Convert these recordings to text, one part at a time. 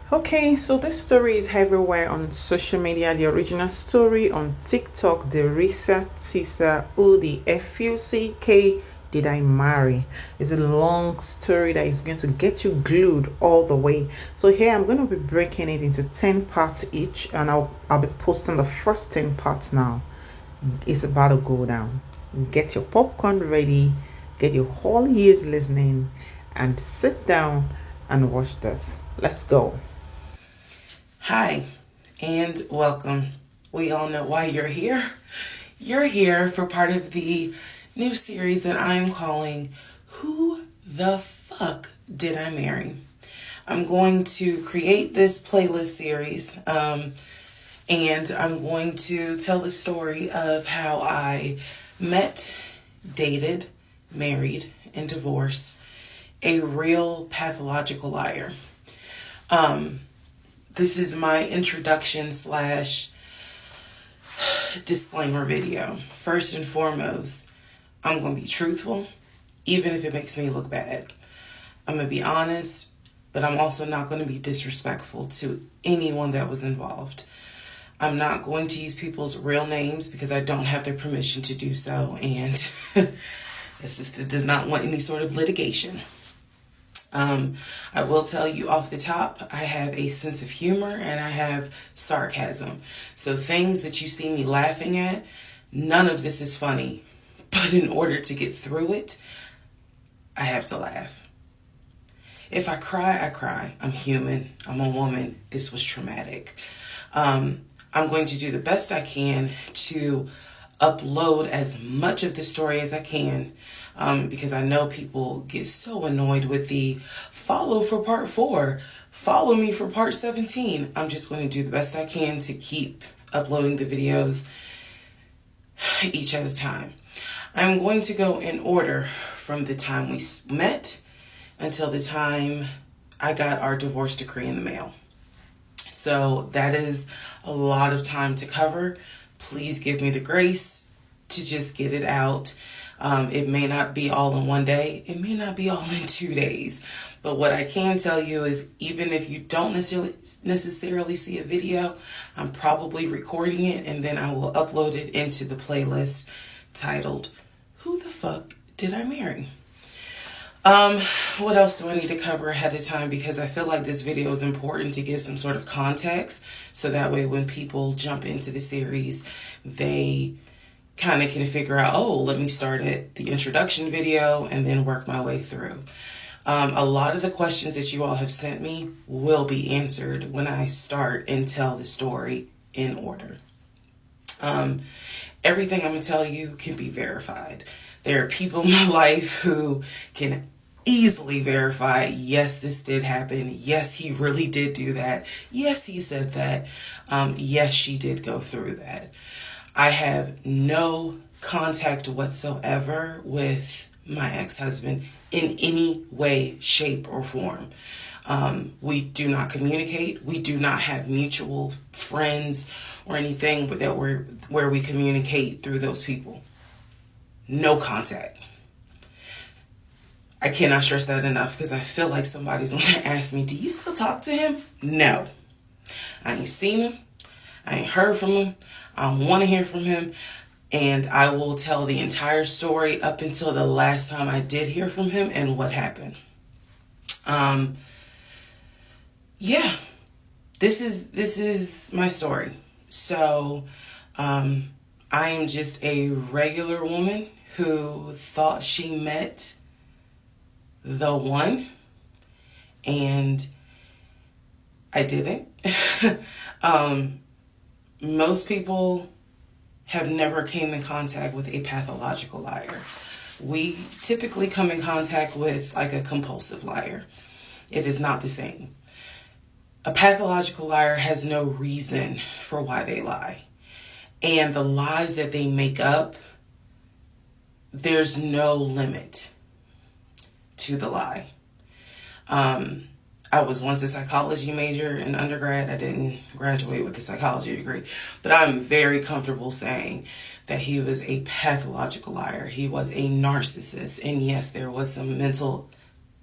Okay, so this story is everywhere on social media. The original story on TikTok, the Risa Tisa who the FUCK did I marry? Is a long story that is going to get you glued all the way. So here I'm going to be breaking it into 10 parts each, and I'll be posting the first 10 parts now. It's about to go down. Get your popcorn ready, get your whole ears listening, and sit down and watch this. Let's go. Hi, and welcome. We all know why you're here. You're here for part of the new series that I'm calling Who the Fuck Did I Marry? I'm going to create this playlist series, and I'm going to tell the story of how I met, dated, married, and divorced a real pathological liar. This is my introduction slash disclaimer video. First and foremost, I'm going to be truthful, even if it makes me look bad. I'm going to be honest, but I'm also not going to be disrespectful to anyone that was involved. I'm not going to use people's real names because I don't have their permission to do so, and the sister does not want any sort of litigation. I will tell you off the top, I have a sense of humor and I have sarcasm. So things that you see me laughing at, none of this is funny. But in order to get through it, I have to laugh. If I cry, I cry. I'm human. I'm a woman. This was traumatic. I'm going to do the best I can to upload as much of the story as I can, because I know people get so annoyed with the follow for part 4, follow me for part 17. I'm just going to do the best I can to keep uploading the videos each at a time. I'm going to go in order from the time we met until the time I got our divorce decree in the mail. So that is a lot of time to cover. Please give me the grace to just get it out. It may not be all in one day. It may not be all in 2 days. But what I can tell you is even if you don't necessarily see a video, I'm probably recording it and then I will upload it into the playlist titled, Who the Fuck Did I Marry? What else do I need to cover ahead of time? Because I feel like this video is important to give some sort of context. So that way when people jump into the series, they kind of can figure out, oh, let me start at the introduction video and then work my way through. A lot of the questions that you all have sent me will be answered when I start and tell the story in order. Everything I'm going to tell you can be verified. There are people in my life who can easily verify, yes, this did happen. Yes, he really did do that. Yes, he said that. Yes, she did go through that. I have no contact whatsoever with my ex-husband in any way, shape, or form. We do not communicate. We do not have mutual friends or anything where we communicate through those people. No contact. I cannot stress that enough because I feel like somebody's going to ask me, do you still talk to him? No. I ain't seen him. I ain't heard from him. I don't want to hear from him. And I will tell the entire story up until the last time I did hear from him and what happened. Yeah. This is my story. So, I am just a regular woman who thought she met the one, and I didn't. Most people have never came in contact with a pathological liar. We typically come in contact with like a compulsive liar. It is not the same. A pathological liar has no reason for why they lie. And the lies that they make up, there's no limit to the lie. I was once a psychology major in undergrad. I didn't graduate with a psychology degree, but I'm very comfortable saying that he was a pathological liar. He was a narcissist. And yes, there was some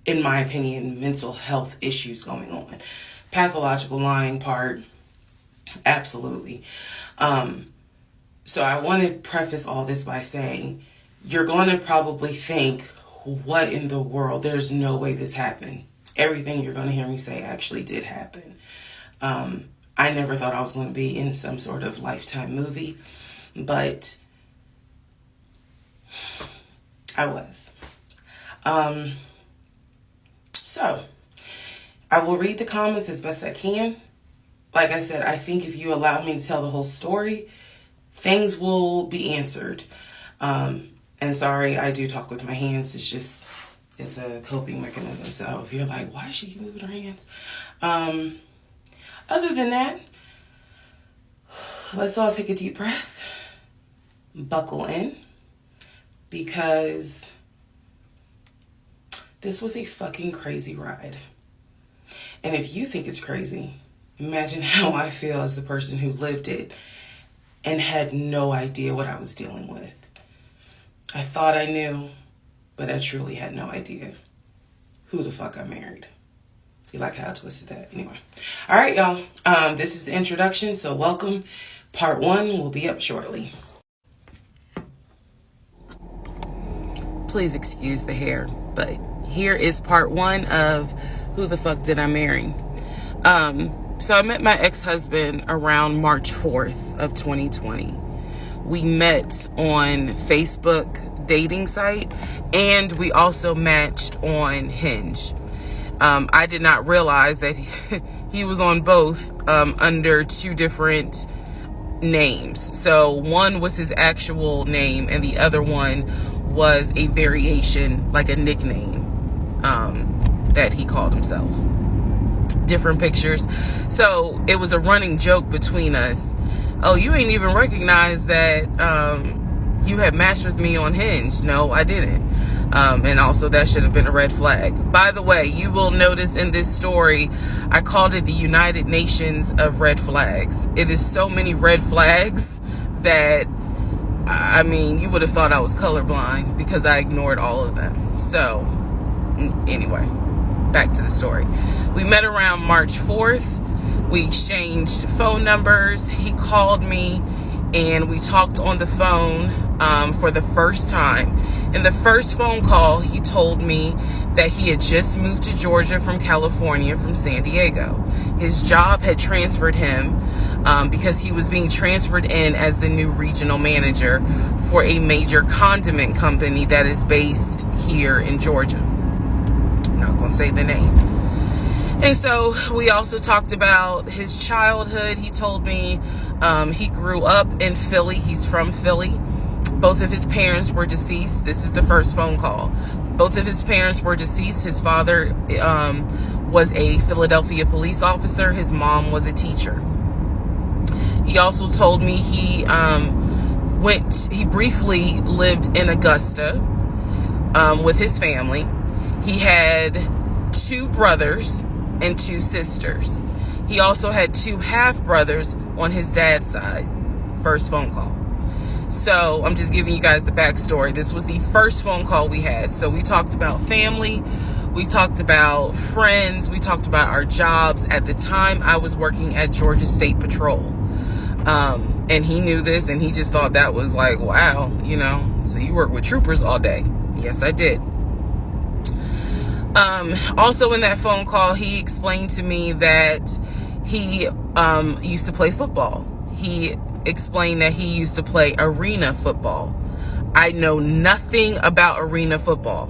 in my opinion, mental health issues going on. pathological lying part, absolutely. So I want to preface all this by saying, you're going to probably think, what in the world? There's no way this happened. Everything you're going to hear me say actually did happen. I never thought I was going to be in some sort of Lifetime movie, but I was. So I will read the comments as best I can. Like I said, I think if you allow me to tell the whole story, things will be answered. And sorry, I do talk with my hands. It's a coping mechanism. So if you're like, why is she moving her hands? Other than that, let's all take a deep breath, buckle in, because this was a fucking crazy ride. And if you think it's crazy, imagine how I feel as the person who lived it and had no idea what I was dealing with. I thought I knew, but I truly had no idea who the fuck I married. You like how I twisted that? Anyway. All right, y'all. This is the introduction, so welcome. Part 1 will be up shortly. Please excuse the hair, but here is part 1 of Who the Fuck Did I Marry? So I met my ex-husband around March 4th of 2020. We met on Facebook dating site, and we also matched on Hinge. I did not realize that he was on both under 2 different names. So one was his actual name, and the other one was a variation, like a nickname that he called himself. Different pictures. So it was a running joke between us. Oh, you ain't even recognize that you had matched with me on Hinge. No, I didn't. And also that should have been a red flag. By the way, you will notice in this story, I called it the United Nations of red flags. It is so many red flags that, I mean, you would have thought I was colorblind because I ignored all of them. So anyway, back to the story. We met around March 4th. We exchanged phone numbers. He called me and we talked on the phone for the first time. In the first phone call, he told me that he had just moved to Georgia from California, from San Diego. His job had transferred him because he was being transferred in as the new regional manager for a major condiment company that is based here in Georgia. I'm not going to say the name. And so we also talked about his childhood. He told me he grew up in Philly. He's from Philly. Both of his parents were deceased. This is the first phone call. Both of his parents were deceased. His father was a Philadelphia police officer. His mom was a teacher. He also told me he briefly lived in Augusta with his family. He had 2 brothers and 2 sisters. He also had 2 half-brothers on his dad's side. First phone call. So I'm just giving you guys the backstory. This was the first phone call we had. So we talked about family. We talked about friends. We talked about our jobs. At the time, I was working at Georgia State Patrol. And he knew this, and he just thought that was like, wow, you know, so you work with troopers all day. Yes, I did. Also in that phone call, he explained to me that he used to play football. He explained that he used to play arena football. I know nothing about arena football.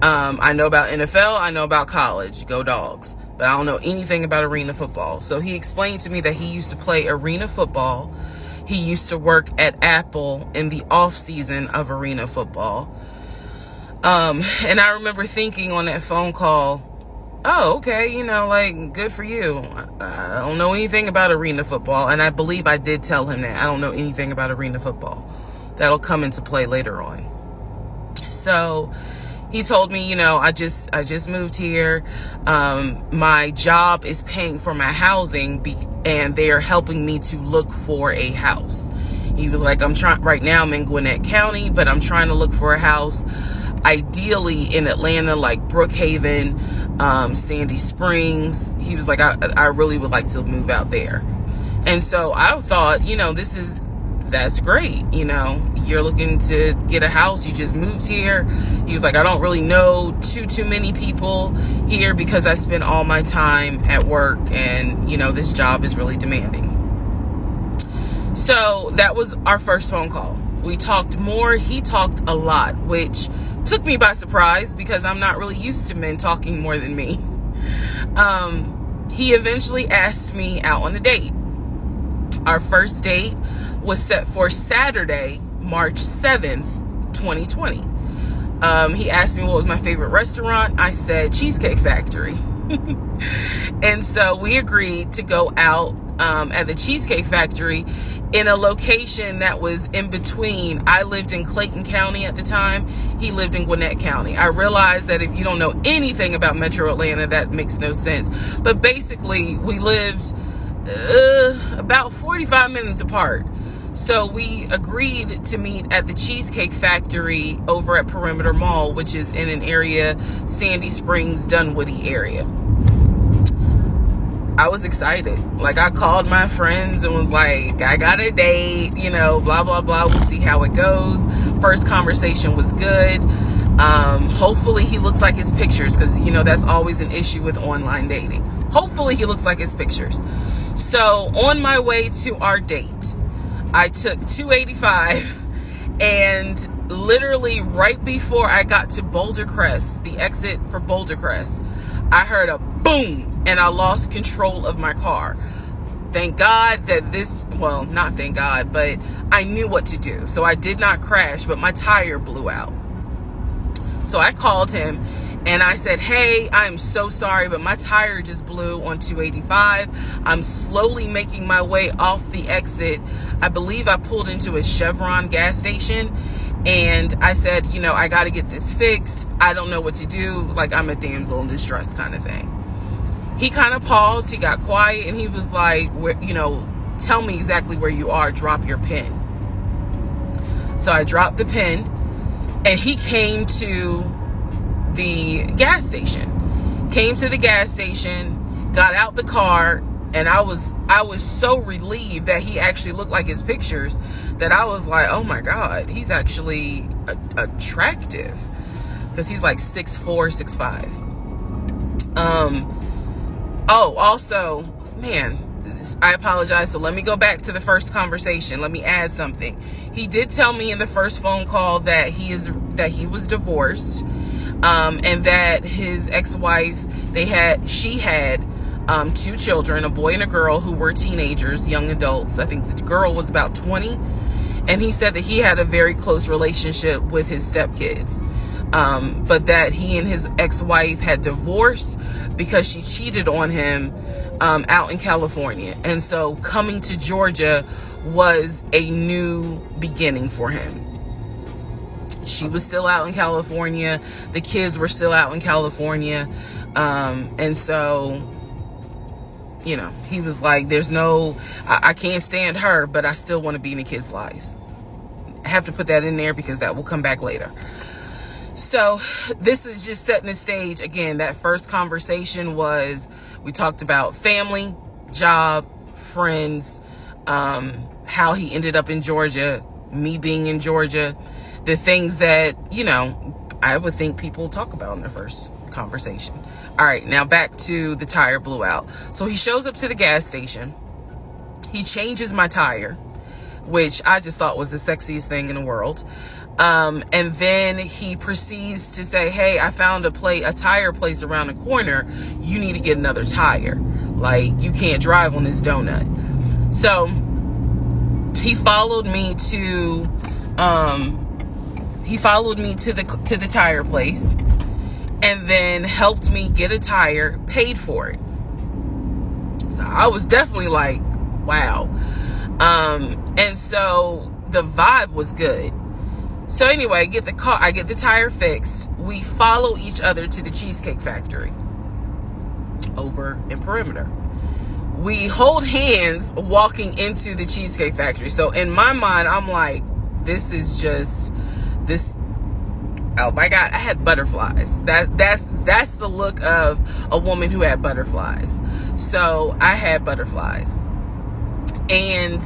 I know about NFL. I know about college. Go Dogs. But I don't know anything about arena football. So he explained to me that he used to play arena football. He used to work at Apple in the off season of arena football. And I remember thinking on that phone call, oh, okay, you know, like, good for you. I don't know anything about arena football. And I believe I did tell him that. I don't know anything about arena football. That'll come into play later on. So he told me, you know, I just moved here. My job is paying for my housing and they're helping me to look for a house. He was like, right now I'm in Gwinnett County, but I'm trying to look for a house. ideally in Atlanta, like Brookhaven, Sandy Springs. He was like, I really would like to move out there. And so I thought, that's great. You're looking to get a house. You just moved here. He was like, I don't really know too many people here because I spend all my time at work, and, this job is really demanding. So that was our first phone call. We talked more. He talked a lot, which took me by surprise because I'm not really used to men talking more than me. He eventually asked me out on a date. Our first date was set for Saturday, March 7th, 2020. He asked me what was my favorite restaurant. I said Cheesecake Factory. And so we agreed to go out at the Cheesecake Factory in a location that was in between. I lived in Clayton County at the time. He lived in Gwinnett County. I realized that if you don't know anything about Metro Atlanta, that makes no sense. But basically, we lived about 45 minutes apart. So we agreed to meet at the Cheesecake Factory over at Perimeter Mall, which is in an area, Sandy Springs, Dunwoody area. I was excited. Like, I called my friends and was like, I got a date, blah, blah, blah. We'll see how it goes. First conversation was good. Hopefully he looks like his pictures, because, that's always an issue with online dating. Hopefully he looks like his pictures. So on my way to our date, I took 285, and literally right before I got to Boulder Crest, the exit for Boulder Crest, I heard a boom, and I lost control of my car. Thank God that not thank God, but I knew what to do. So I did not crash, but my tire blew out. So I called him and I said, hey, I'm so sorry, but my tire just blew on 285. I'm slowly making my way off the exit. I believe I pulled into a Chevron gas station. And I said, I got to get this fixed. I don't know what to do. Like, I'm a damsel in distress kind of thing. He kind of paused. He got quiet, and he was like, tell me exactly where you are. Drop your pin. So I dropped the pin, and he came to the gas station. Got out the car, and I was so relieved that he actually looked like his pictures that I was like, oh my God, he's actually attractive, because he's like 6'4", 6'5". Also, man, I apologize. So let me go back to the first conversation. Let me add something. He did tell me in the first phone call that he was divorced, and that his ex-wife, she had 2 children, a boy and a girl, who were teenagers, young adults. I think the girl was about 20. And he said that he had a very close relationship with his stepkids. But that he and his ex-wife had divorced because she cheated on him out in California. And so coming to Georgia was a new beginning for him. She was still out in California. The kids were still out in California. And so, he was like, I can't stand her, but I still want to be in the kids' lives. I have to put that in there because that will come back later. So this is just setting the stage. Again, that first conversation we talked about family, job, friends, how he ended up in Georgia, me being in Georgia, the things that, I would think people talk about in the first conversation. All right, now back to the tire blew out. So he shows up to the gas station. He changes my tire, which I just thought was the sexiest thing in the world. And then he proceeds to say, hey, I found a tire place around the corner. You need to get another tire. Like, you can't drive on this donut. So he followed me to the tire place, and then helped me get a tire, paid for it. So I was definitely like, wow. And so the vibe was good. So anyway, I get the tire fixed. We follow each other to the Cheesecake Factory over in Perimeter. We hold hands walking into the Cheesecake Factory. So in my mind, I'm like, this oh my God, I had butterflies. That's the look of a woman who had butterflies. So I had butterflies. And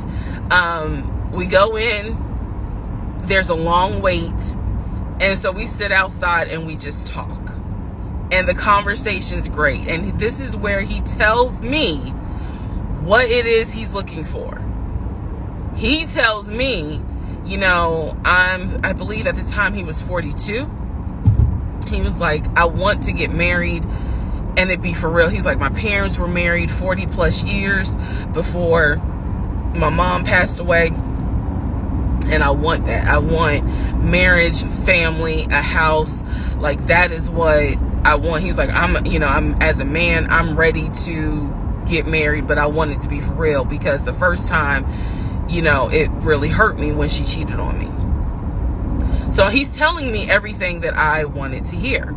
we go in, there's a long wait. And so we sit outside and we just talk. And the conversation's great. And this is where he tells me what it is he's looking for. He tells me, you know, I believe at the time he was 42. He was like, I want to get married and it be for real. He's like, my parents were married 40 plus years before my mom passed away. And I want that. I want marriage, family, a house. Like, that is what I want. He was like, I'm as a man, I'm ready to get married, but I want it to be for real, because the first time, you know, it really hurt me when she cheated on me. So he's telling me everything that I wanted to hear.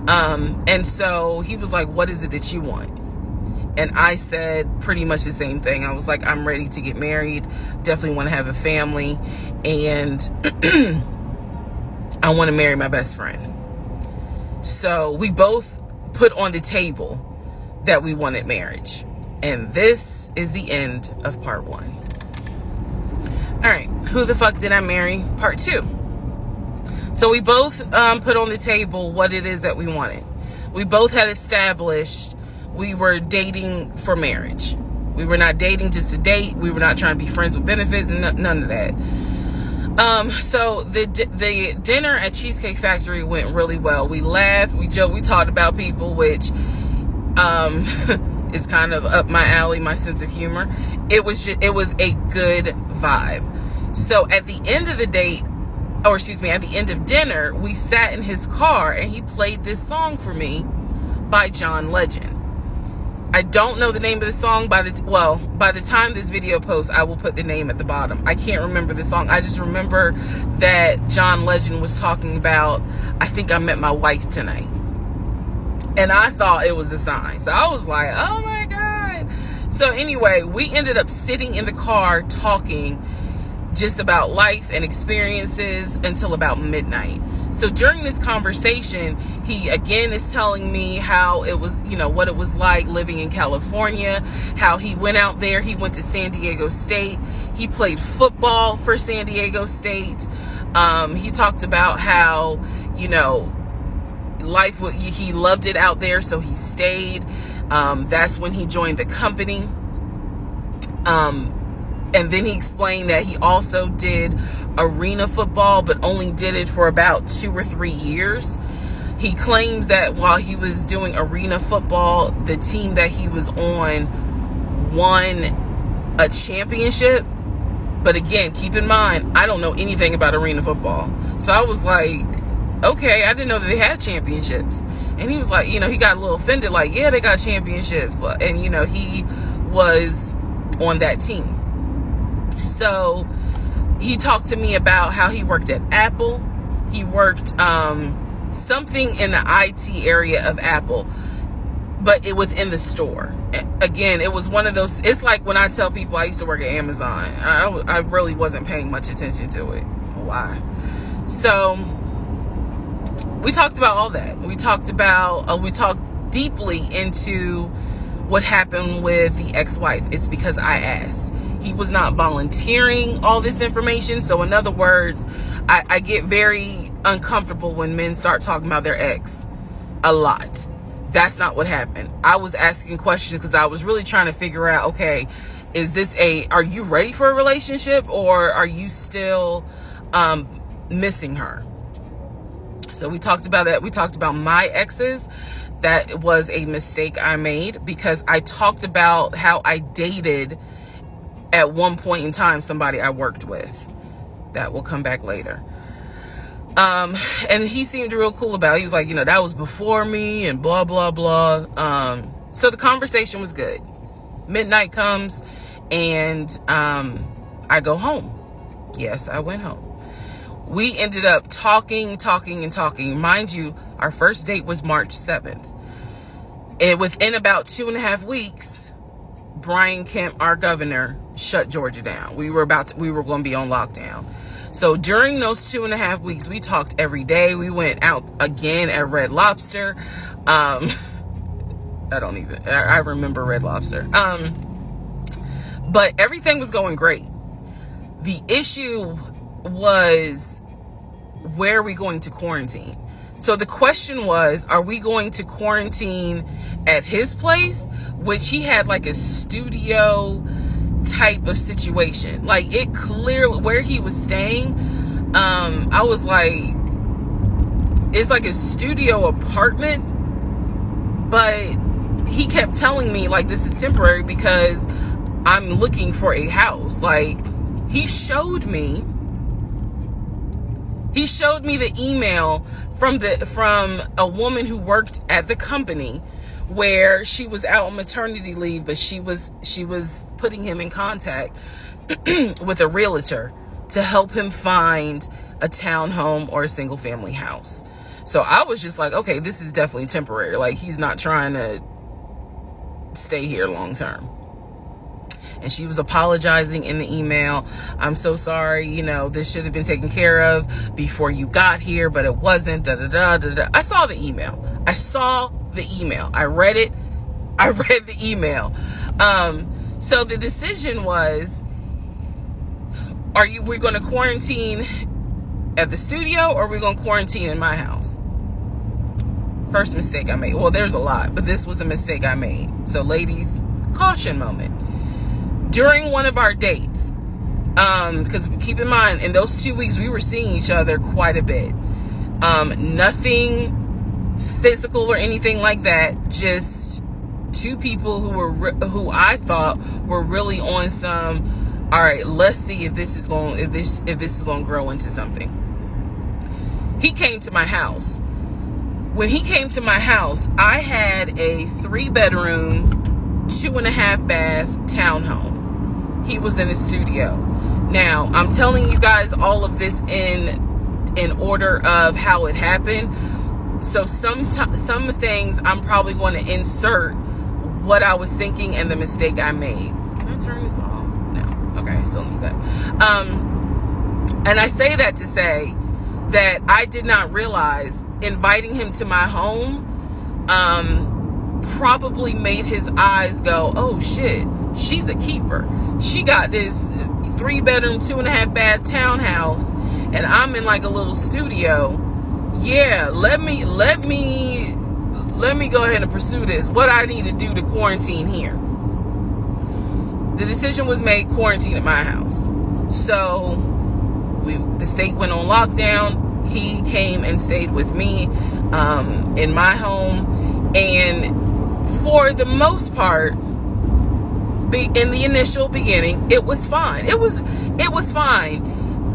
And so he was like, what is it that you want? And I said pretty much the same thing. I was like, I'm ready to get married. Definitely want to have a family. And I want to marry my best friend. So we both put on the table that we wanted marriage. And this is the end of part 1. All right, who the fuck did I marry? Part 2. So we both put on the table what it is that we wanted. We both had established we were dating for marriage. We were not dating just to date. We were not trying to be friends with benefits and none of that. So the dinner at Cheesecake Factory went really well. We laughed, we joked, we talked about people, which is kind of up my alley, my sense of humor. It was a good vibe. So at the end of the date, at the end of dinner, we sat in his car and he played this song for me by John Legend. I don't know the name of the song. By the time this video posts, I will put the name at the bottom. I can't remember the song. I just remember that John Legend was talking about, I think I met my wife tonight. And I thought it was a sign. So I was like, oh my God. So anyway, we ended up sitting in the car talking just about life and experiences until about midnight. So during this conversation, he again is telling me how it was, you know, what it was like living in California, how he went out there, he went to San Diego State, he played football for San Diego State. He talked about how, you know, he loved it out there, so he stayed. That's when he joined the company. And then he explained that he also did arena football, but only did it for about 2 or 3 years. He claims that while he was doing arena football, the team that he was on won a championship. But again, keep in mind, I don't know anything about arena football. So I was like, okay, I didn't know that they had championships. And he was like, you know, he got a little offended, like, yeah, they got championships. And, you know, he was on that team. So he talked to me about how he worked at Apple. He worked something in the IT area of Apple, but within the store. Again, it was one of those, it's like when I tell people I used to work at Amazon. I really wasn't paying much attention to it. Why? So we talked about all that. We talked deeply into what happened with the ex-wife. It's because I asked. He was not volunteering all this information. So in other words, I get very uncomfortable when men start talking about their ex a lot. That's not what happened. I was asking questions because I was really trying to figure out, okay, are you ready for a relationship, or are you still missing her? So we talked about that. We talked about my exes. That was a mistake I made because I talked about how I dated at one point in time somebody I worked with. That will come back later. And he seemed real cool about it. He was like, you know, that was before me and blah, blah, blah. So the conversation was good. Midnight comes and I go home. Yes, I went home. We ended up talking. Mind you, our first date was March 7th. And within about 2.5 weeks, Brian Kemp, our governor, shut Georgia down. We were going to be on lockdown. So during those 2.5 weeks, we talked every day. We went out again at Red Lobster. I remember Red Lobster. But everything was going great. The issue was, where are we going to quarantine? So the question was, are we going to quarantine at his place, which he had like a studio type of situation. Like, it clearly, where he was staying, I was like, it's like a studio apartment, but he kept telling me like, this is temporary because I'm looking for a house. Like, he showed me the email from a woman who worked at the company, where she was out on maternity leave, but she was putting him in contact with a realtor to help him find a townhome or a single family house. So I was just like, okay, this is definitely temporary. Like, he's not trying to stay here long term. And she was apologizing in the email. I'm so sorry, this should have been taken care of before you got here, but it wasn't. Da, da, da, da, da. I saw the email. I read it. I read the email. So the decision was, we're going to quarantine at the studio, or we're going to quarantine in my house? First mistake I made. Well, there's a lot, but this was a mistake I made. So ladies, caution moment. During one of our dates, because keep in mind, in those 2 weeks, we were seeing each other quite a bit. Nothing physical or anything like that. Just two people who I thought were really on some, all right, let's see if this is going to grow into something. He came to my house. When he came to my house, I had a 3-bedroom, 2.5-bath townhome. He was in a studio. Now, I'm telling you guys all of this in order of how it happened. So some things I'm probably going to insert what I was thinking and the mistake I made. Can I turn this off? No. Okay, I still need that. And I say that to say that I did not realize inviting him to my home probably made his eyes go, oh shit, she's a keeper. She got this 3-bedroom, 2.5-bath townhouse, and I'm in like a little studio. Yeah, let me go ahead and pursue this. What I need to do to quarantine here. The decision was made, quarantine at my house. So the state went on lockdown. He came and stayed with me in my home, and for the most part, in the initial beginning, it was fine. It was fine.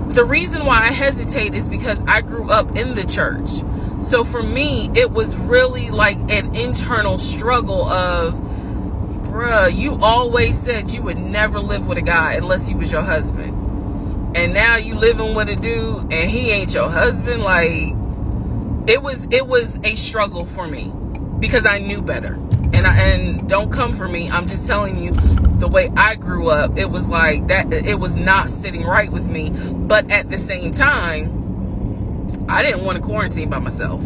The reason why I hesitate is because I grew up in the church. So for me, it was really like an internal struggle of, bruh, you always said you would never live with a guy unless he was your husband. And now you living with a dude and he ain't your husband. Like, it was a struggle for me because I knew better. And don't come for me. I'm just telling you the way I grew up. It was like that. It was not sitting right with me. But at the same time, I didn't want to quarantine by myself.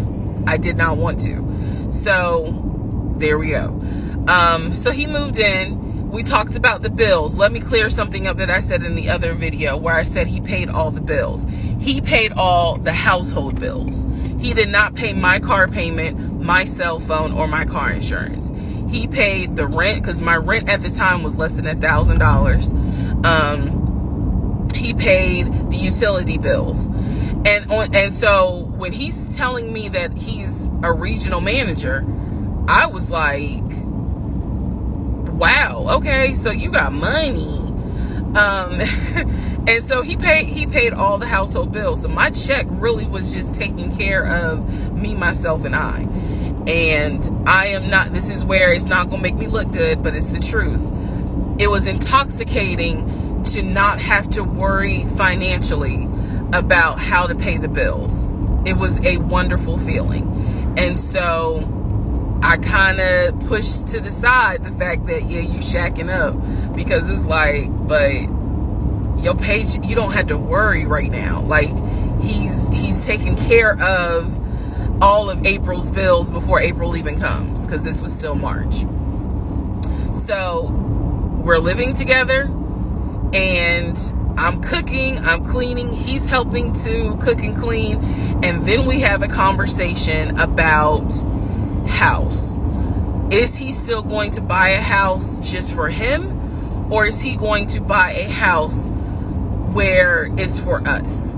I did not want to. So there we go. So he moved in. We talked about the bills. Let me clear something up that I said in the other video where I said he paid all the bills. He paid all the household bills. He did not pay my car payment, my cell phone, or my car insurance. He paid the rent, because my rent at the time was less than $1,000. He paid the utility bills. And so when he's telling me that he's a regional manager, I was like, wow, okay, so you got money. And so he paid all the household bills. So my check really was just taking care of me, myself, and I. And I am not, this is where it's not going to make me look good, but it's the truth. It was intoxicating to not have to worry financially about how to pay the bills. It was a wonderful feeling. And so I kind of pushed to the side the fact that, yeah, you shacking up, because it's like, but your page, you don't have to worry right now. Like, he's taking care of all of April's bills before April even comes, because this was still March. So we're living together, and I'm cooking, I'm cleaning, he's helping to cook and clean, and then we have a conversation about house. Is he still going to buy a house just for him, or is he going to buy a house where it's for us?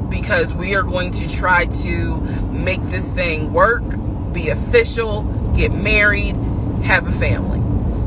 Because we are going to try to make this thing work, be official, get married, have a family.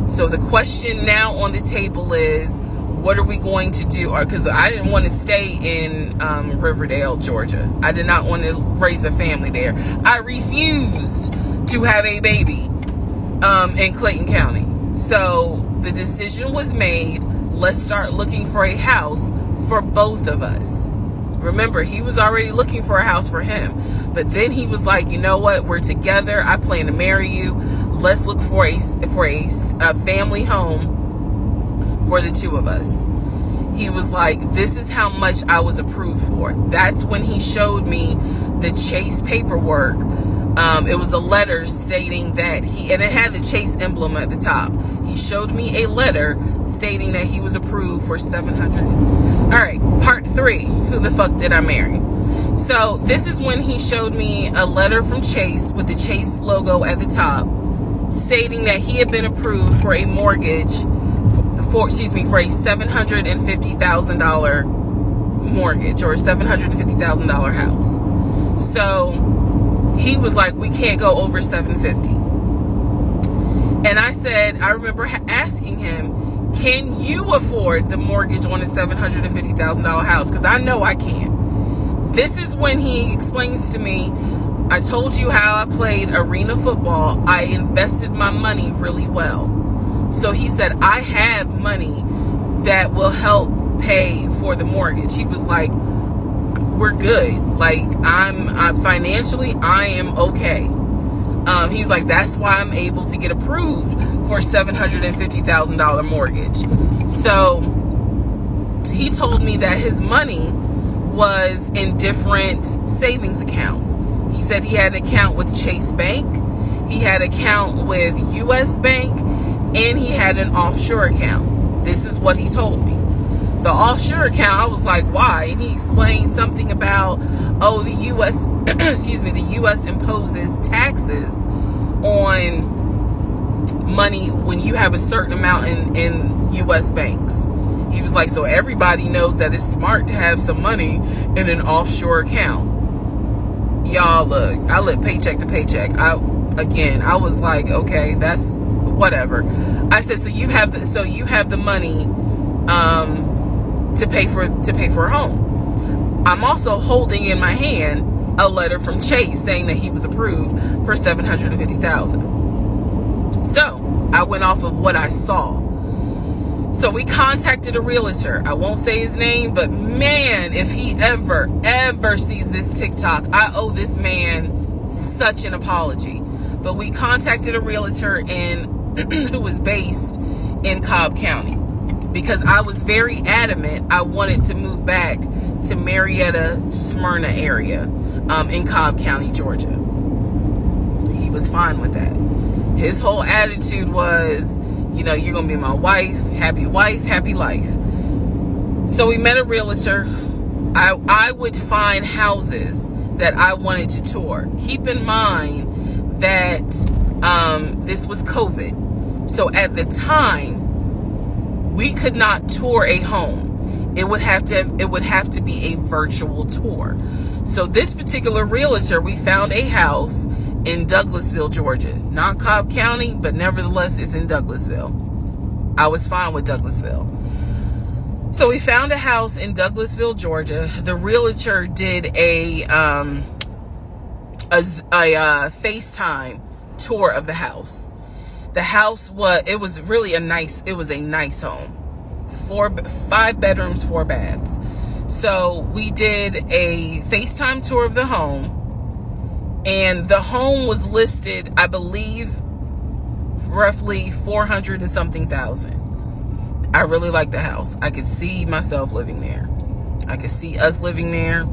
So the question now on the table is, what are we going to do? Because I didn't want to stay in Riverdale, Georgia. I did not want to raise a family there. I refused to have a baby in Clayton County. So the decision was made, let's start looking for a house for both of us. Remember, he was already looking for a house for him. But then he was like, you know what? We're together. I plan to marry you. Let's look for a family home for the two of us. He was like, this is how much I was approved for. That's when he showed me the Chase paperwork. It was a letter stating that and it had the Chase emblem at the top. He showed me a letter stating that he was approved for $700. All right, part 3. Who the fuck did I marry? So this is when he showed me a letter from Chase with the Chase logo at the top, stating that he had been approved for a mortgage for a $750,000 mortgage, or a $750,000 house. So he was like, we can't go over $750,000. And I said, I remember asking him, can you afford the mortgage on a $750,000 house? Because I know I can't. This is when he explains to me, I told you how I played arena football. I invested my money really well. So he said, I have money that will help pay for the mortgage. He was like, we're good. Like, I'm financially, I am okay. He was like, that's why I'm able to get approved for $750,000 mortgage. So he told me that his money was in different savings accounts. He said he had an account with Chase Bank, he had an account with US Bank, and he had an offshore account. This is what he told me. The offshore account, I was like, why? And he explained something about, the U.S. the U.S. imposes taxes on money when you have a certain amount in U.S. banks. He was like, so everybody knows that it's smart to have some money in an offshore account. Y'all, look, I live paycheck to paycheck. I was like, okay, that's whatever. I said, so you have the money to pay for a home. I'm also holding in my hand a letter from Chase saying that he was approved for $750,000. So I went off of what I saw. So we contacted a realtor. I won't say his name, but man, if he ever sees this TikTok, I owe this man such an apology. But we contacted a realtor who was based in Cobb County, because I was very adamant I wanted to move back to Marietta, Smyrna area in Cobb County, Georgia. He was fine with that. His whole attitude was, you're going to be my wife, happy life. So we met a realtor. I would find houses that I wanted to tour. Keep in mind that this was COVID. So at the time, we could not tour a home. It would have to be a virtual tour. So this particular realtor, we found a house in Douglasville, Georgia. Not Cobb County, but nevertheless, it's in Douglasville. I was fine with Douglasville. So we found a house in Douglasville, Georgia. The realtor did a FaceTime tour of the house. The house was a nice home. 5 bedrooms, 4 baths. So we did a FaceTime tour of the home, and the home was listed, I believe, roughly 400 and something thousand. I really like the house. I could see myself living there. I could see us living there.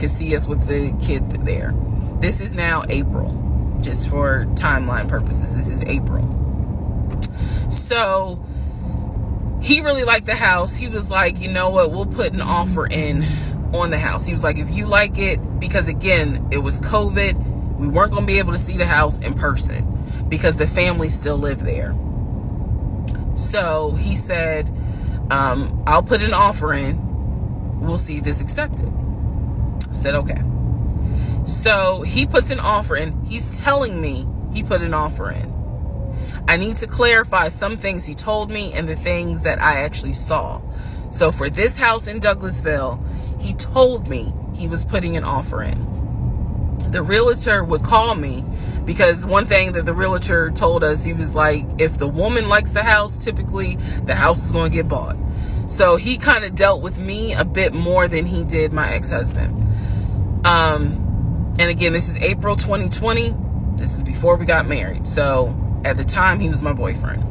Could see us with the kid there. This is now April, just for timeline purposes. This is April. So he really liked the house. He was like, you know what, we'll put an offer in on the house. He was like, if you like it, because again, it was COVID, we weren't going to be able to see the house in person because the family still lived there. So he said, I'll put an offer in. We'll see if it's accepted. I said, okay. So he puts an offer in. He's telling me he put an offer in. I need to clarify some things he told me and the things that I actually saw. So for this house in Douglasville, he told me he was putting an offer in. The realtor would call me because one thing that the realtor told us, he was like, if the woman likes the house, typically the house is going to get bought. So he kind of dealt with me a bit more than he did my ex-husband. And again, this is April 2020. This is before we got married. So at the time, he was my boyfriend.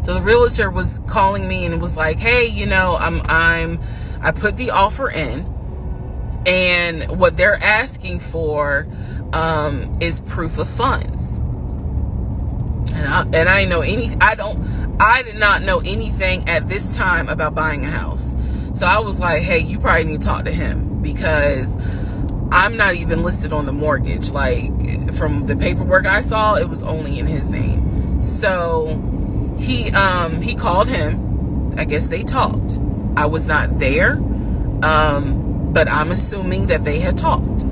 So the realtor was calling me and was like, hey, you know, I put the offer in, and what they're asking for is proof of funds. And I did not know anything at this time about buying a house. So I was like, hey, you probably need to talk to him because I'm not even listed on the mortgage. Like, from the paperwork I saw, it was only in his name. So he called him. I guess they talked. I was not there, but I'm assuming that they had talked.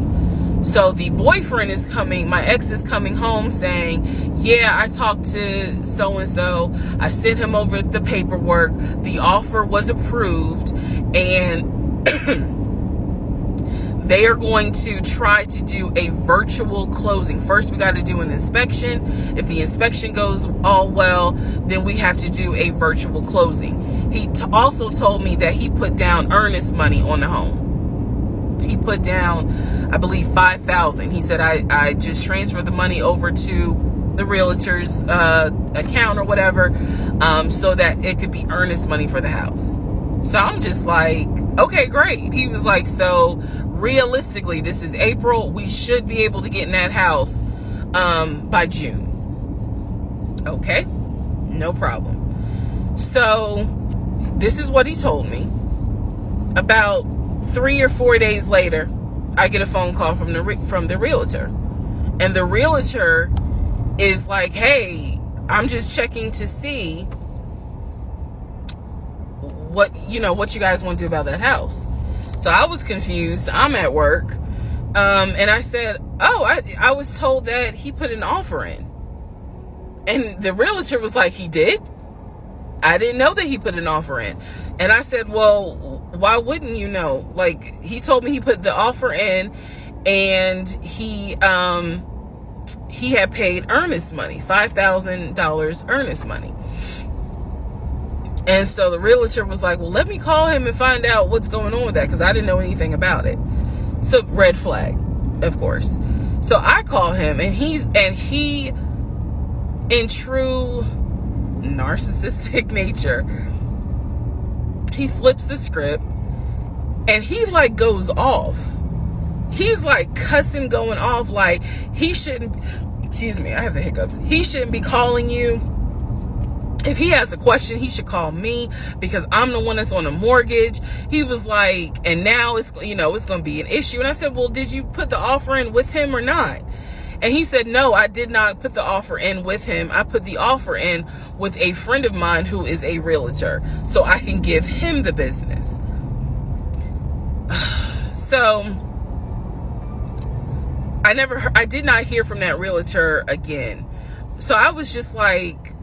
So the boyfriend is coming, my ex is coming home saying, yeah, I talked to so-and-so. I sent him over the paperwork. The offer was approved, and they are going to try to do a virtual closing. First, we got to do an inspection. If the inspection goes all well, then we have to do a virtual closing. He also told me that he put down earnest money on the home. He put down, I believe, $5,000. He said, I just transferred the money over to the realtor's account or whatever, so that it could be earnest money for the house. So I'm just like, okay, great. He was like, so realistically, this is April. We should be able to get in that house by June. Okay, no problem. So this is what he told me. About 3 or 4 days later, I get a phone call from the realtor, and the realtor is like, hey, I'm just checking to see what you guys want to do about that house. So I was confused. I'm at work, and I said, oh, I was told that he put an offer in. And the realtor was like, he did? I didn't know that he put an offer in. And I said, well, why wouldn't you know? Like, he told me he put the offer in, and he had paid earnest money, $5,000 earnest money. And so the realtor was like, well, let me call him and find out what's going on with that, because I didn't know anything about it. So red flag, of course. So I call him, and he in true narcissistic nature, he flips the script, and he like goes off. He's like cussing, going off, like he shouldn't, excuse me, I have the hiccups. He shouldn't be calling you. If he has a question, he should call me because I'm the one that's on the mortgage. He was like, and now it's going to be an issue. And I said, well, did you put the offer in with him or not? And he said, no, I did not put the offer in with him. I put the offer in with a friend of mine who is a realtor, so I can give him the business. So I did not hear from that realtor again. So I was just like,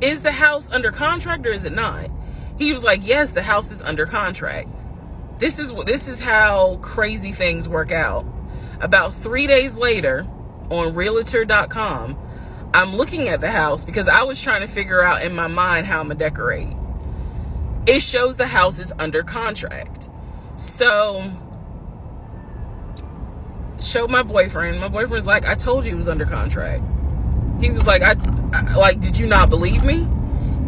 is the house under contract or is it not? He was like, yes, the house is under contract. This is how crazy things work out. About 3 days later, on realtor.com, I'm looking at the house because I was trying to figure out in my mind how I'm gonna decorate. It shows the house is under contract. So, showed my boyfriend. My boyfriend's like, I told you it was under contract. He was like, I like, did you not believe me?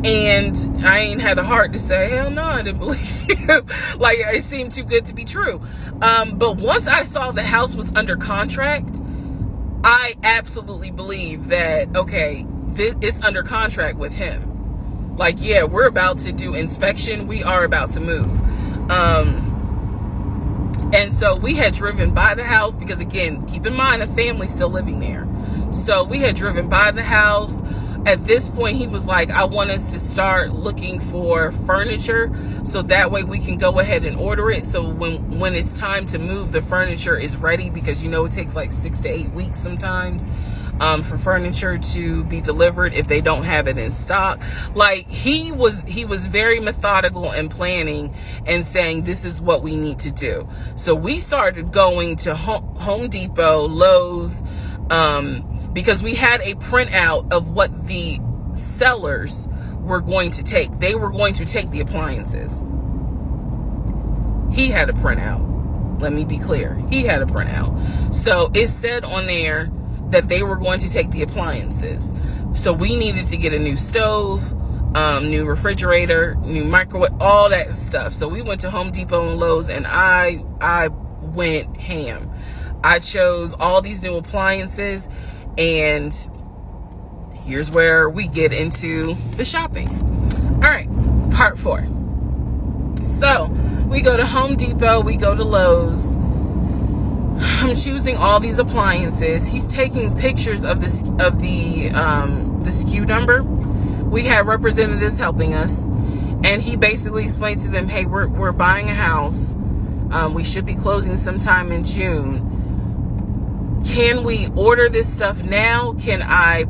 And I ain't had the heart to say, hell no, I didn't believe you. Like, it seemed too good to be true. But once I saw the house was under contract, I absolutely believe that, okay, it's under contract with him. Like, yeah, we're about to do inspection. We are about to move. And so we had driven by the house because, again, keep in mind, a family's still living there. So we had driven by the house. At this point, he was like, I want us to start looking for furniture so that way we can go ahead and order it. So when it's time to move, the furniture is ready, because, you know, it takes like 6 to 8 weeks sometimes for furniture to be delivered if they don't have it in stock. Like, he was very methodical and planning and saying, this is what we need to do. So we started going to Home Depot, Lowe's, because we had a printout of what the sellers were going to take. They were going to take the appliances. He had a printout. Let me be clear. He had a printout. So it said on there that they were going to take the appliances. So we needed to get a new stove, new refrigerator, new microwave, all that stuff. So we went to Home Depot and Lowe's, and I went ham. I chose all these new appliances, and here's where we get into the shopping. All right, part 4. So we go to Home Depot, we go to Lowe's. I'm choosing all these appliances. He's taking pictures of the SKU number. We have representatives helping us, and he basically explained to them, hey, we're buying a house. We should be closing sometime in June. Can we order this stuff now? Can I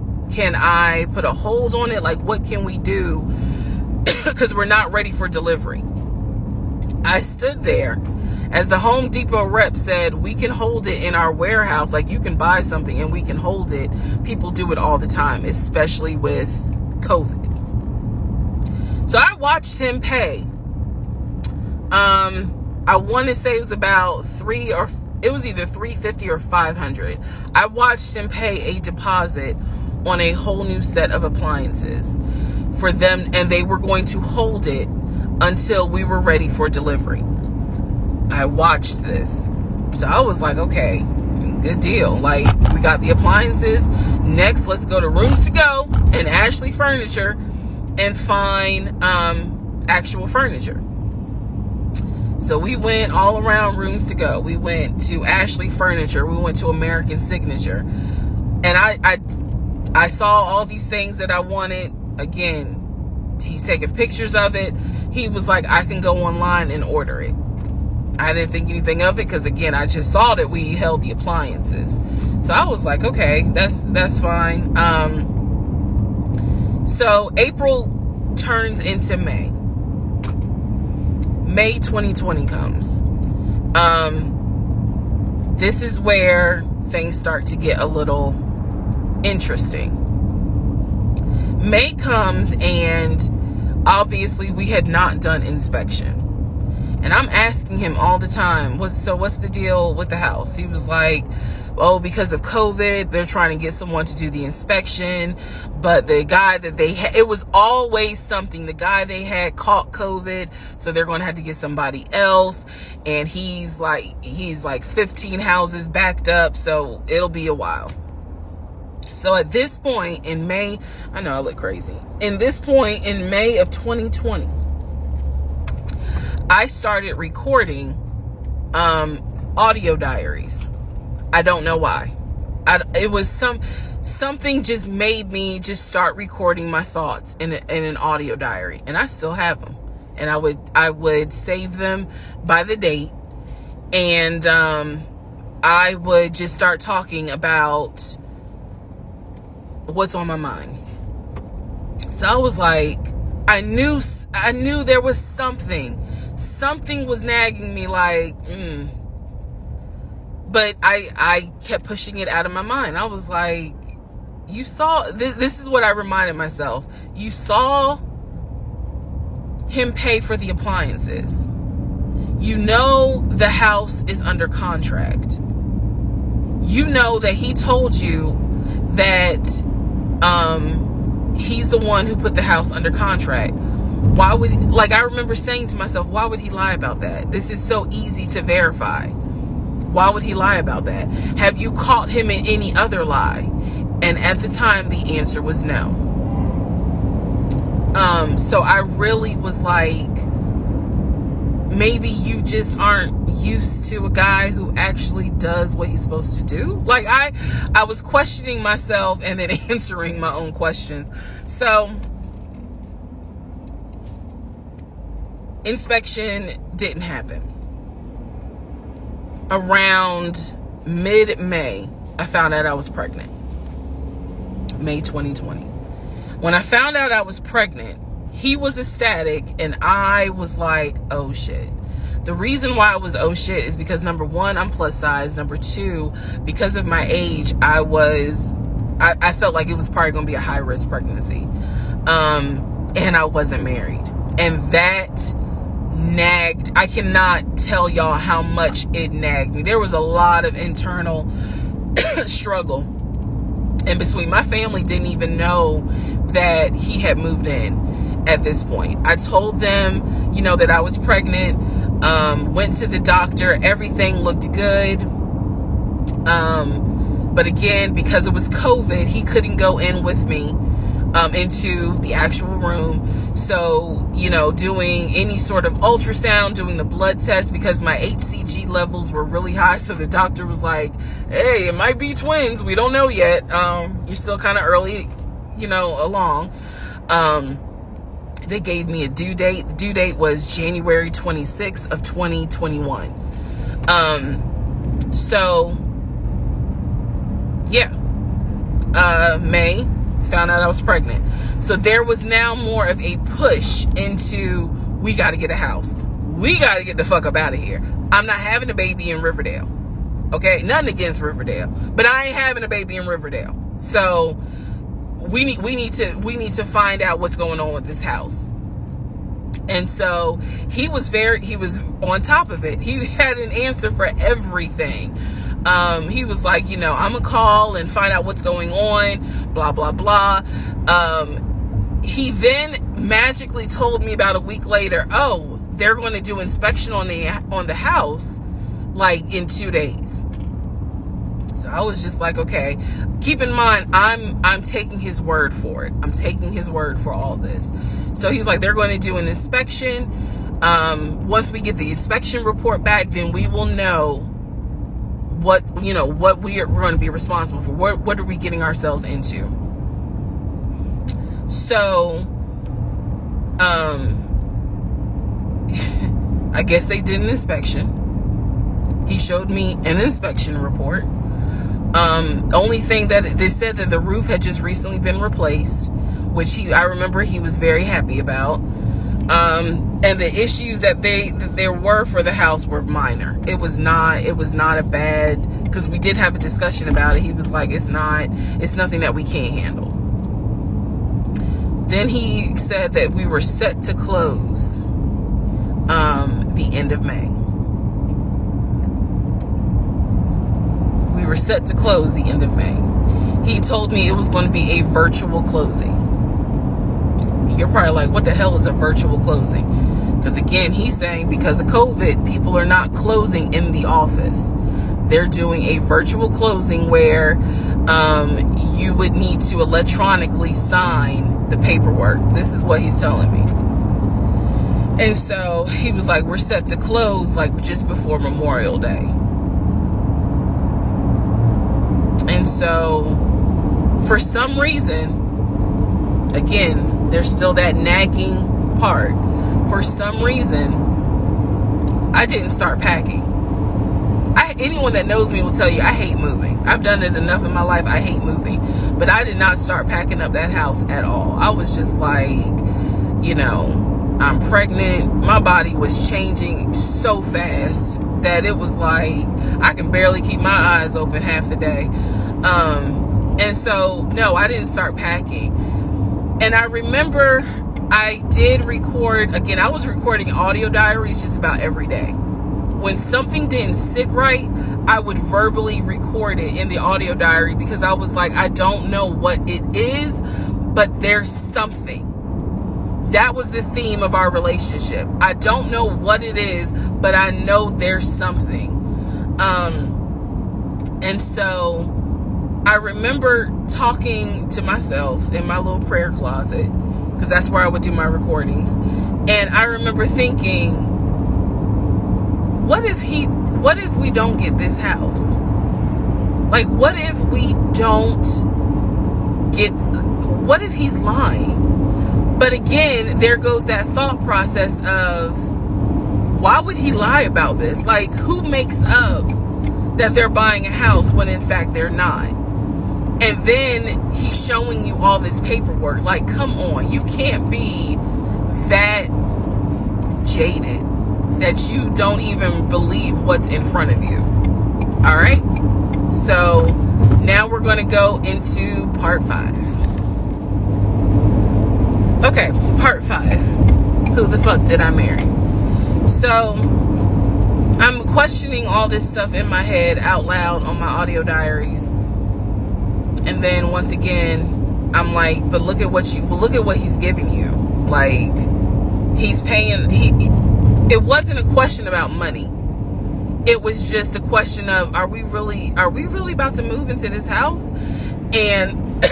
put a hold on it? Like, what can we do? Because we're not ready for delivery. I stood there as the Home Depot rep said, we can hold it in our warehouse. Like, you can buy something and we can hold it. People do it all the time, especially with COVID. So I watched him pay. I want to say it was about it was either $350 or $500. I watched him pay a deposit on a whole new set of appliances for them, and they were going to hold it until we were ready for delivery. I watched this. So I was like, okay, good deal. Like, we got the appliances. Next, let's go to Rooms to Go and Ashley Furniture and find actual furniture. So we went all around Rooms to Go. We went to Ashley Furniture. We went to American Signature. And I saw all these things that I wanted. Again, he's taking pictures of it. He was like, I can go online and order it. I didn't think anything of it because, again, I just saw that we held the appliances. So I was like, okay, that's fine. So April turns into May. May 2020 comes. This is where things start to get a little interesting. May comes, and obviously we had not done inspection. And I'm asking him all the time, what's the deal with the house? He was like, oh, because of COVID, they're trying to get someone to do the inspection. But the guy that they had, it was always something. The guy they had caught COVID, so they're going to have to get somebody else. And he's like 15 houses backed up, so it'll be a while. So at this point in May, I know I look crazy. In this point in May of 2020, I started recording audio diaries. I don't know why. It was something just made me just start recording my thoughts in an audio diary, and I still have them. And I would save them by the date, and I would just start talking about what's on my mind. So I was like, I knew there was something was nagging me, like, but I kept pushing it out of my mind. I was like, you saw, this is what I reminded myself. You saw him pay for the appliances. You know the house is under contract. You know that he told you that he's the one who put the house under contract. Why would, like, I remember saying to myself, why would he lie about that? This is so easy to verify. Why would he lie about that? Have you caught him in any other lie? And at the time, the answer was no. So I really was like, maybe you just aren't used to a guy who actually does what he's supposed to do. Like, I was questioning myself and then answering my own questions. So inspection didn't happen. Around mid-May, I found out I was pregnant. May 2020. When I found out I was pregnant, he was ecstatic and I was like, oh shit. The reason why I was oh shit is because, number one, I'm plus size. Number two, because of my age, I felt like it was probably going to be a high risk pregnancy. And I wasn't married. And that nagged. I cannot tell y'all how much it nagged me. There was a lot of internal struggle in between. My family didn't even know that he had moved in at this point. I told them, that I was pregnant, went to the doctor, everything looked good. But again, because it was COVID, he couldn't go in with me into the actual room. So, doing any sort of ultrasound, doing the blood test, because my HCG levels were really high. So the doctor was like, hey, it might be twins. We don't know yet. You're still kind of early, along. They gave me a due date. The due date was January 26th of 2021. May, found out I was pregnant. So there was now more of a push into, we got to get a house. We got to get the fuck up out of here. I'm not having a baby in Riverdale. Okay, nothing against Riverdale, but I ain't having a baby in Riverdale. So we need to find out what's going on with this house. And so he was on top of it. He had an answer for everything. He was like, I'm gonna call and find out what's going on, blah, blah, blah. He then magically told me about a week later, oh, they're going to do inspection on the house, like in 2 days. So I was just like, okay, keep in mind, I'm taking his word for it. I'm taking his word for all this. So he's like, they're going to do an inspection. Once we get the inspection report back, then we will know what we are going to be responsible for. What are we getting ourselves into? So, I guess they did an inspection. He showed me an inspection report. Only thing that they said that the roof had just recently been replaced, which I remember he was very happy about. And the issues that there were for the house were minor. It was not a bad, because we did have a discussion about it. He was like, it's nothing that we can't handle. Then he said that we were set to close the end of May. We were set to close the end of May. He told me it was going to be a virtual closing. You're probably like, what the hell is a virtual closing? Because again, he's saying because of COVID, people are not closing in the office. They're doing a virtual closing where you would need to electronically sign the paperwork. This is what he's telling me. And so he was like, we're set to close like just before Memorial Day. And so for some reason, again, there's still that nagging part. For some reason, I didn't start packing. Anyone that knows me will tell you I hate moving. I've done it enough in my life. I hate moving. But I did not start packing up that house at all. I was just like, I'm pregnant. My body was changing so fast that it was like I can barely keep my eyes open half the day. And so, no, I didn't start packing. And I remember I did record, again, I was recording audio diaries just about every day. When something didn't sit right, I would verbally record it in the audio diary because I was like, I don't know what it is, but there's something. That was the theme of our relationship. I don't know what it is, but I know there's something. And so I remember talking to myself in my little prayer closet, because that's where I would do my recordings. And I remember thinking, what if we don't get this house? Like, what if he's lying? But again, there goes that thought process of, why would he lie about this? Like, who makes up that they're buying a house when in fact they're not? And then he's showing you all this paperwork. Like, come on, you can't be that jaded that you don't even believe what's in front of you. All right? So now we're going to go into part 5. Okay, part 5. Who the fuck did I marry? So I'm questioning all this stuff in my head out loud on my audio diaries. And then once again, I'm like, but look at what he's giving you. Like, he's paying. It wasn't a question about money. It was just a question of, are we really about to move into this house? And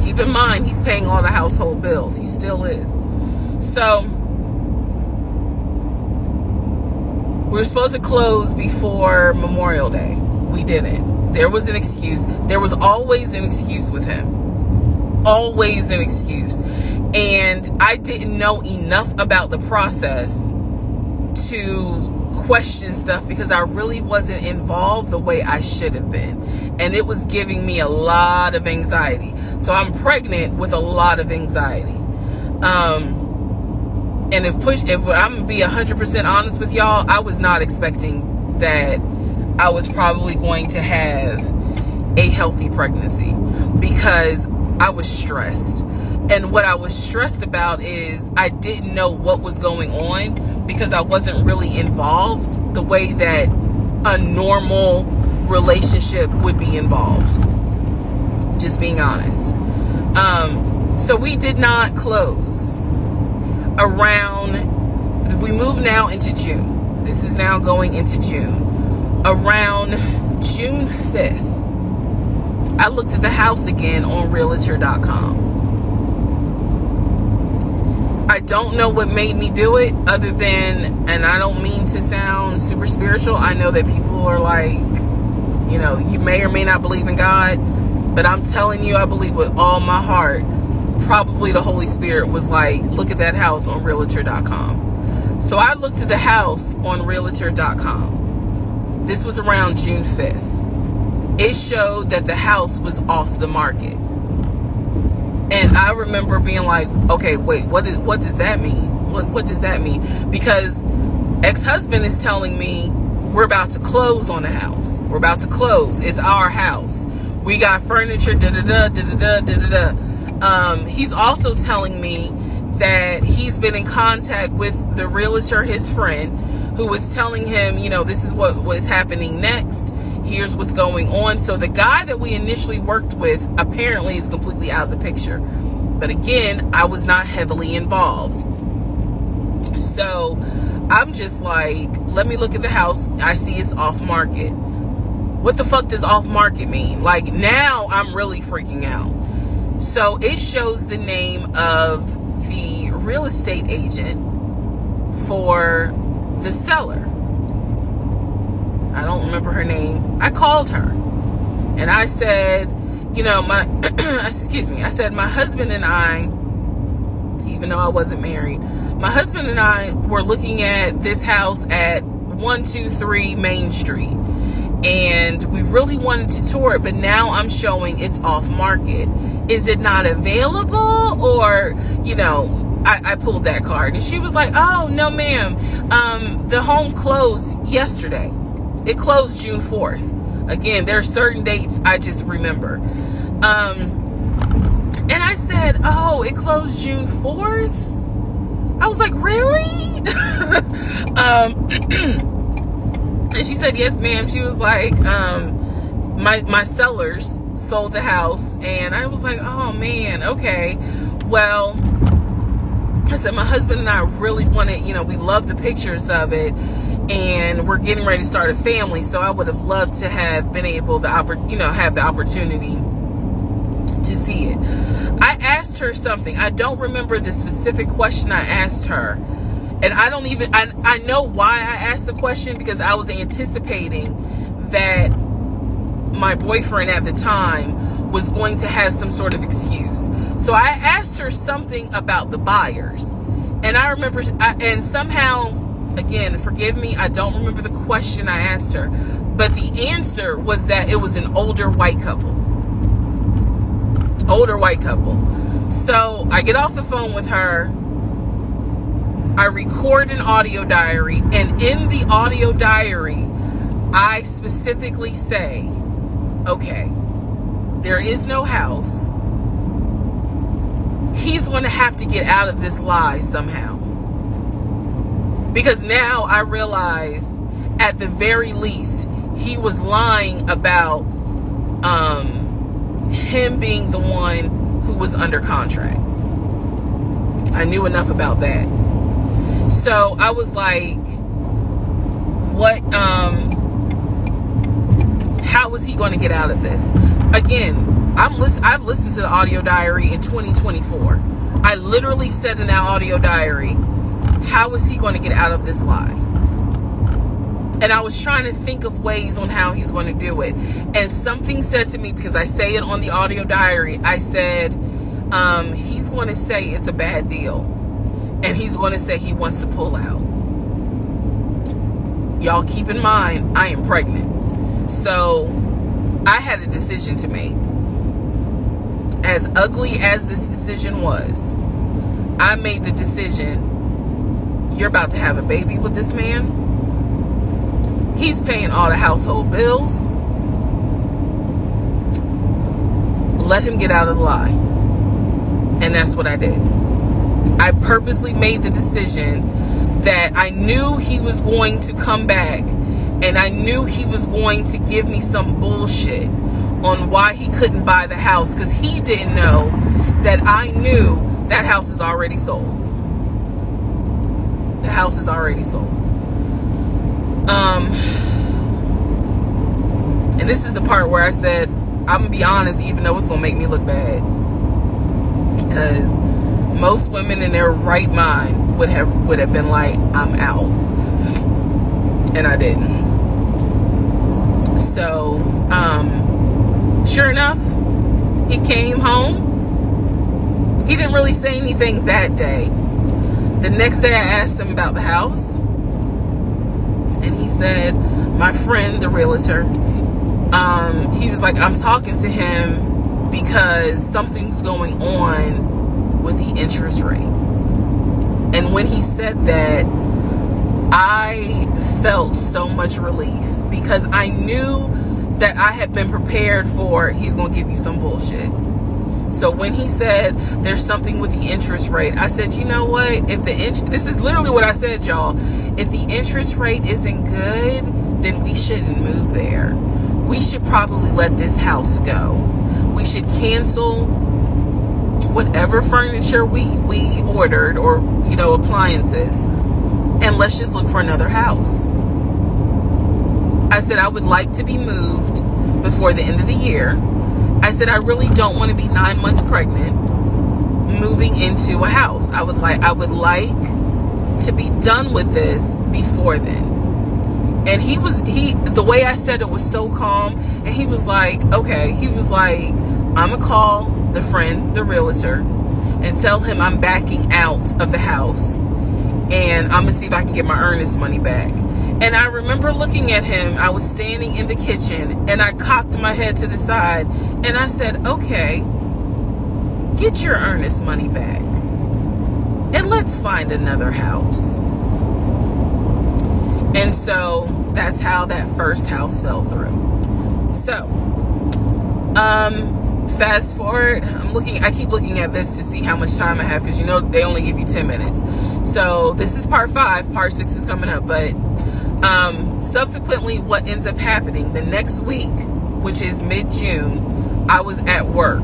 keep in mind, he's paying all the household bills. He still is. So we were supposed to close before Memorial Day. We didn't. There was an excuse. There was always an excuse with him. Always an excuse. And I didn't know enough about the process to question stuff, because I really wasn't involved the way I should have been. And it was giving me a lot of anxiety. So I'm pregnant with a lot of anxiety. And if I'm gonna be 100% honest with y'all, I was not expecting that I was probably going to have a healthy pregnancy, because I was stressed. And what I was stressed about is I didn't know what was going on, because I wasn't really involved the way that a normal relationship would be involved. Just being honest. So we did not close. We moved now into June. This is now going into June. Around June 5th, I looked at the house again on Realtor.com. I don't know what made me do it, other than, and I don't mean to sound super spiritual. I know that people are like, you may or may not believe in God, but I'm telling you, I believe with all my heart, probably the Holy Spirit was like, look at that house on Realtor.com. So I looked at the house on Realtor.com. This was around June 5th. It showed that the house was off the market. And I remember being like, okay, wait, what does that mean? What does that mean? Because ex-husband is telling me we're about to close on the house. We're about to close. It's our house. We got furniture, da-da-da, da-da-da, da-da-da. He's also telling me that he's been in contact with the realtor, his friend, who was telling him, this is what was happening next. Here's what's going on. So the guy that we initially worked with apparently is completely out of the picture. But again, I was not heavily involved. So I'm just like, let me look at the house. I see it's off market. What the fuck does off market mean? Like, now I'm really freaking out. So it shows the name of the real estate agent for the seller. I don't remember her name. I called her and I said, I said, my husband and I, even though I wasn't married, my husband and I were looking at this house at 123 Main Street, and we really wanted to tour it, but now I'm showing it's off market. Is it not available? Or, I pulled that card, and she was like, oh, no, ma'am. The home closed yesterday. It closed June 4th. Again, there are certain dates I just remember. And I said, oh, it closed June 4th? I was like, really? And she said, yes, ma'am. She was like, my sellers, sold the house, and I was like, oh man, okay. Well, I said, my husband and I really wanted, we love the pictures of it, and we're getting ready to start a family, so I would have loved to have been able to, have the opportunity to see it. I asked her something. I don't remember the specific question I asked her, and I know why I asked the question, because I was anticipating that my boyfriend at the time was going to have some sort of excuse. So I asked her something about the buyers, and I remember, and somehow, again, forgive me, I don't remember the question I asked her, but the answer was that it was an older white couple. So I get off the phone with her, I record an audio diary, and in the audio diary, I specifically say, okay, there is no house. He's going to have to get out of this lie somehow. Because now I realize, at the very least, he was lying about him being the one who was under contract. I knew enough about that. So I was like, what, how was he going to get out of this? Again, I've listened to the audio diary in 2024. I literally said in that audio diary, how is he going to get out of this lie? And I was trying to think of ways on how he's going to do it. And something said to me, because I say it on the audio diary, I said, he's going to say it's a bad deal. And he's going to say he wants to pull out. Y'all keep in mind, I am pregnant. So I had a decision to make. As ugly as this decision was, I made the decision, you're about to have a baby with this man. He's paying all the household bills. Let him get out of the lie. And that's what I did. I purposely made the decision that I knew he was going to come back, and I knew he was going to give me some bullshit on why he couldn't buy the house, because he didn't know that I knew that house is already sold. The house is already sold. And this is the part where I said, I'm gonna be honest, even though it's gonna make me look bad, because most women in their right mind would have been like, I'm out, and I didn't. So sure enough, he came home. He didn't really say anything that day. The next day I asked him about the house, and he said, my friend, the realtor, he was like, I'm talking to him because something's going on with the interest rate. And when he said that, I felt so much relief, because I knew that I had been prepared for, he's going to give you some bullshit. So when he said there's something with the interest rate, I said, you know what? If this is literally what I said, y'all. If the interest rate isn't good, then we shouldn't move there. We should probably let this house go. We should cancel whatever furniture we ordered, or, appliances, and let's just look for another house. I said, I would like to be moved before the end of the year. I said, I really don't want to be 9 months pregnant moving into a house. I would like to be done with this before then. And the way I said it was so calm, and he was like, okay. He was like, I'm gonna call the friend, the realtor, and tell him I'm backing out of the house, and I'm gonna see if I can get my earnest money back. And I remember looking at him. I was standing in the kitchen, and I cocked my head to the side, and I said, okay, get your earnest money back, and let's find another house. And so that's how that first house fell through. So fast forward, I keep looking at this to see how much time I have, because they only give you 10 minutes. So this is part 5. Part 6 is coming up. But subsequently, what ends up happening the next week, which is mid-June, I was at work,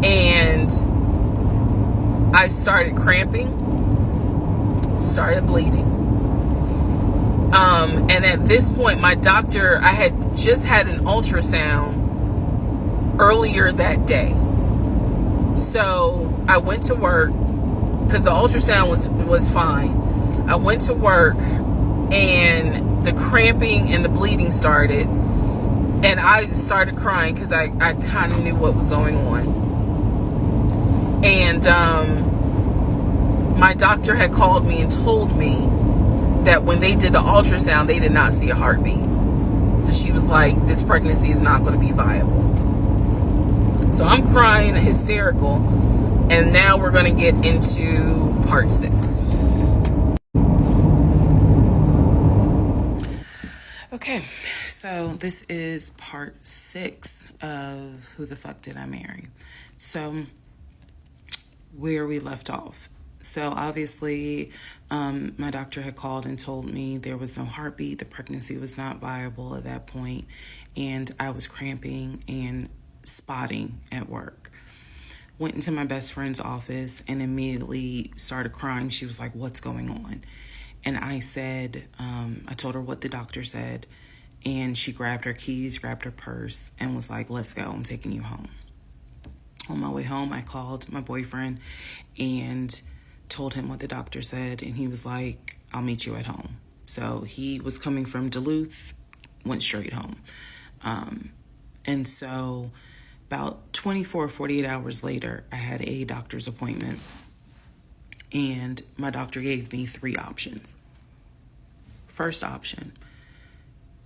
and I started cramping, started bleeding. And at this point, my doctor, I had just had an ultrasound earlier that day. So I went to work because the ultrasound was fine. I went to work and the cramping and the bleeding started. And I started crying because I kind of knew what was going on. And my doctor had called me and told me that when they did the ultrasound, they did not see a heartbeat. So she was like, this pregnancy is not going to be viable. So I'm crying, hysterical. And now we're going to get into part 6. Okay, so this is part 6 of Who the Fuck Did I Marry? So where we left off. So obviously, my doctor had called and told me there was no heartbeat. The pregnancy was not viable at that point, and I was cramping and spotting at work. Went into my best friend's office and immediately started crying. She was like, "What's going on?" And I said, I told her what the doctor said, and she grabbed her keys, grabbed her purse, and was like, "Let's go. I'm taking you home." On my way home, I called my boyfriend and told him what the doctor said, and he was like, "I'll meet you at home." So he was coming from Duluth, went straight home. And so about 24, 48 hours later, I had a doctor's appointment, and my doctor gave me 3 options. First option,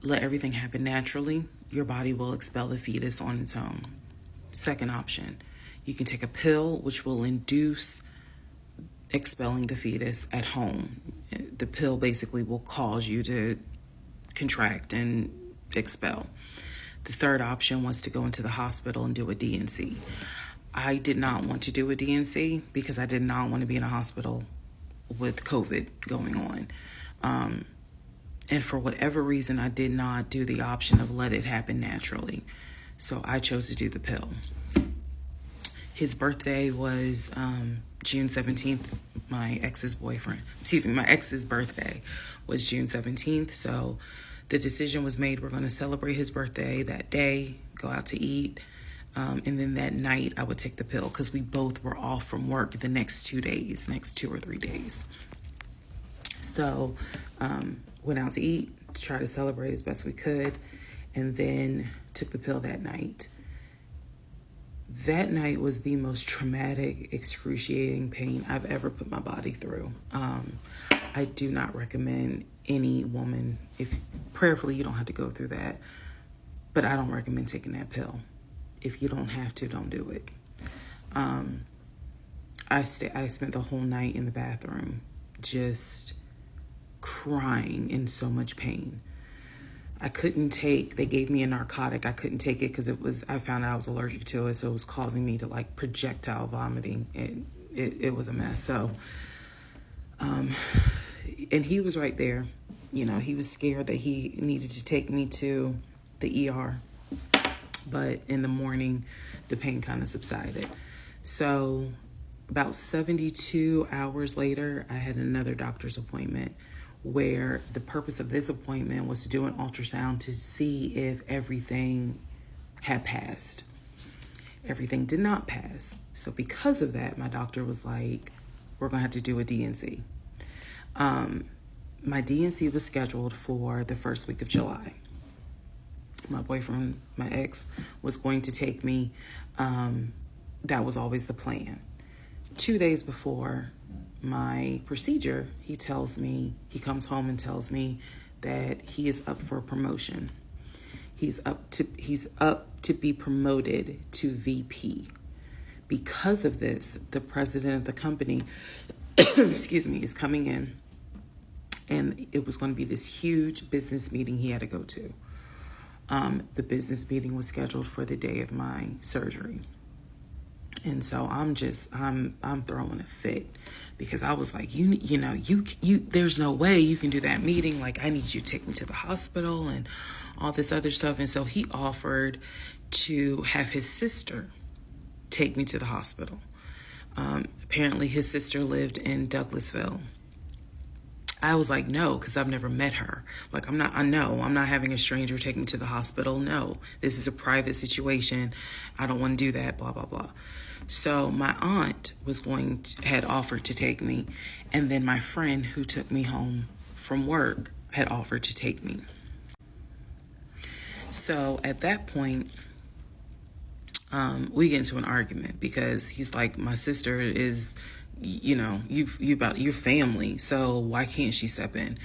let everything happen naturally. Your body will expel the fetus on its own. Second option, you can take a pill which will induce expelling the fetus at home. The pill basically will cause you to contract and expel. The third option was to go into the hospital and do a D&C. I did not want to do a D&C because I did not want to be in a hospital with COVID going on. And for whatever reason, I did not do the option of let it happen naturally. So I chose to do the pill. His birthday was June 17th. My ex's birthday was June 17th. So the decision was made, we're going to celebrate his birthday that day, go out to eat. And then that night I would take the pill because we both were off from work the next 2 or 3 days. So went out to eat to try to celebrate as best we could, and then took the pill that night. That night was the most traumatic, excruciating pain I've ever put my body through. I do not recommend any woman, if prayerfully you don't have to go through that, but I don't recommend taking that pill. If you don't have to, don't do it. I spent the whole night in the bathroom just crying in so much pain. They gave me a narcotic. I couldn't take it because I found out I was allergic to it. So it was causing me to like projectile vomiting. It was a mess. So, and he was right there. You know, he was scared that he needed to take me to the ER. But in the morning, the pain kind of subsided. So about 72 hours later, I had another doctor's appointment where the purpose of this appointment was to do an ultrasound to see if everything had passed. Everything did not pass. So because of that, my doctor was like, we're going to have to do a D&C. My D&C was scheduled for the first week of July. My boyfriend, my ex, was going to take me. That was always the plan. 2 days before my procedure, he comes home and tells me that he is up for a promotion. He's up to be promoted to VP. Because of this, the president of the company, is coming in, and it was going to be this huge business meeting he had to go to. The business meeting was scheduled for the day of my surgery. And so I'm throwing a fit because I was like, you there's no way you can do that meeting. Like, I need you to take me to the hospital and all this other stuff. And so he offered to have his sister take me to the hospital. Apparently his sister lived in Douglasville. I was like, no, because I've never met her. Like, I'm not having a stranger take me to the hospital. No, this is a private situation. I don't want to do that, blah, blah, blah. So my aunt had offered to take me. And then my friend who took me home from work had offered to take me. So at that point, we get into an argument because he's like, my sister is, you about your family, so why can't she step in?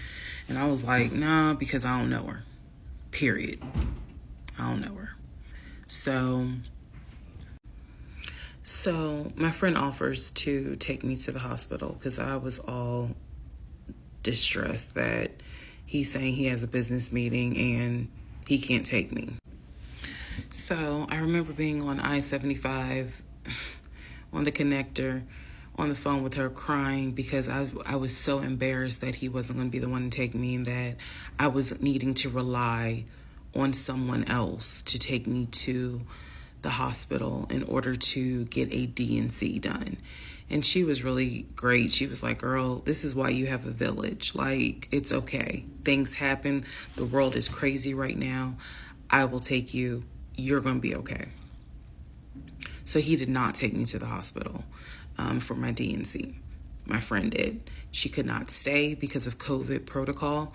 And I was like, nah, because I don't know her. Period. I don't know her. So my friend offers to take me to the hospital because I was all distressed that he's saying he has a business meeting and he can't take me. So I remember being on I-75 on the connector on the phone with her crying because I was so embarrassed that he wasn't going to be the one to take me and that I was needing to rely on someone else to take me to the hospital in order to get a D&C done. And she was really great. She was like, girl, this is why you have a village. Like, it's okay. Things happen. The world is crazy right now. I will take you. You're going to be okay. So he did not take me to the hospital for my D&C. My friend did. She could not stay because of COVID protocol.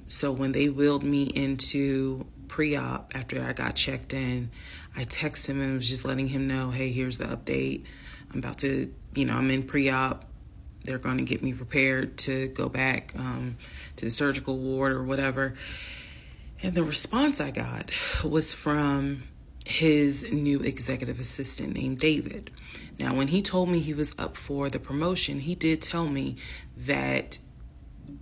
So when they wheeled me into pre-op after I got checked in, I texted him and was just letting him know, hey, here's the update. I'm about to, I'm in pre-op. They're going to get me prepared to go back to the surgical ward or whatever. And the response I got was from his new executive assistant named David. Now, when he told me he was up for the promotion, he did tell me that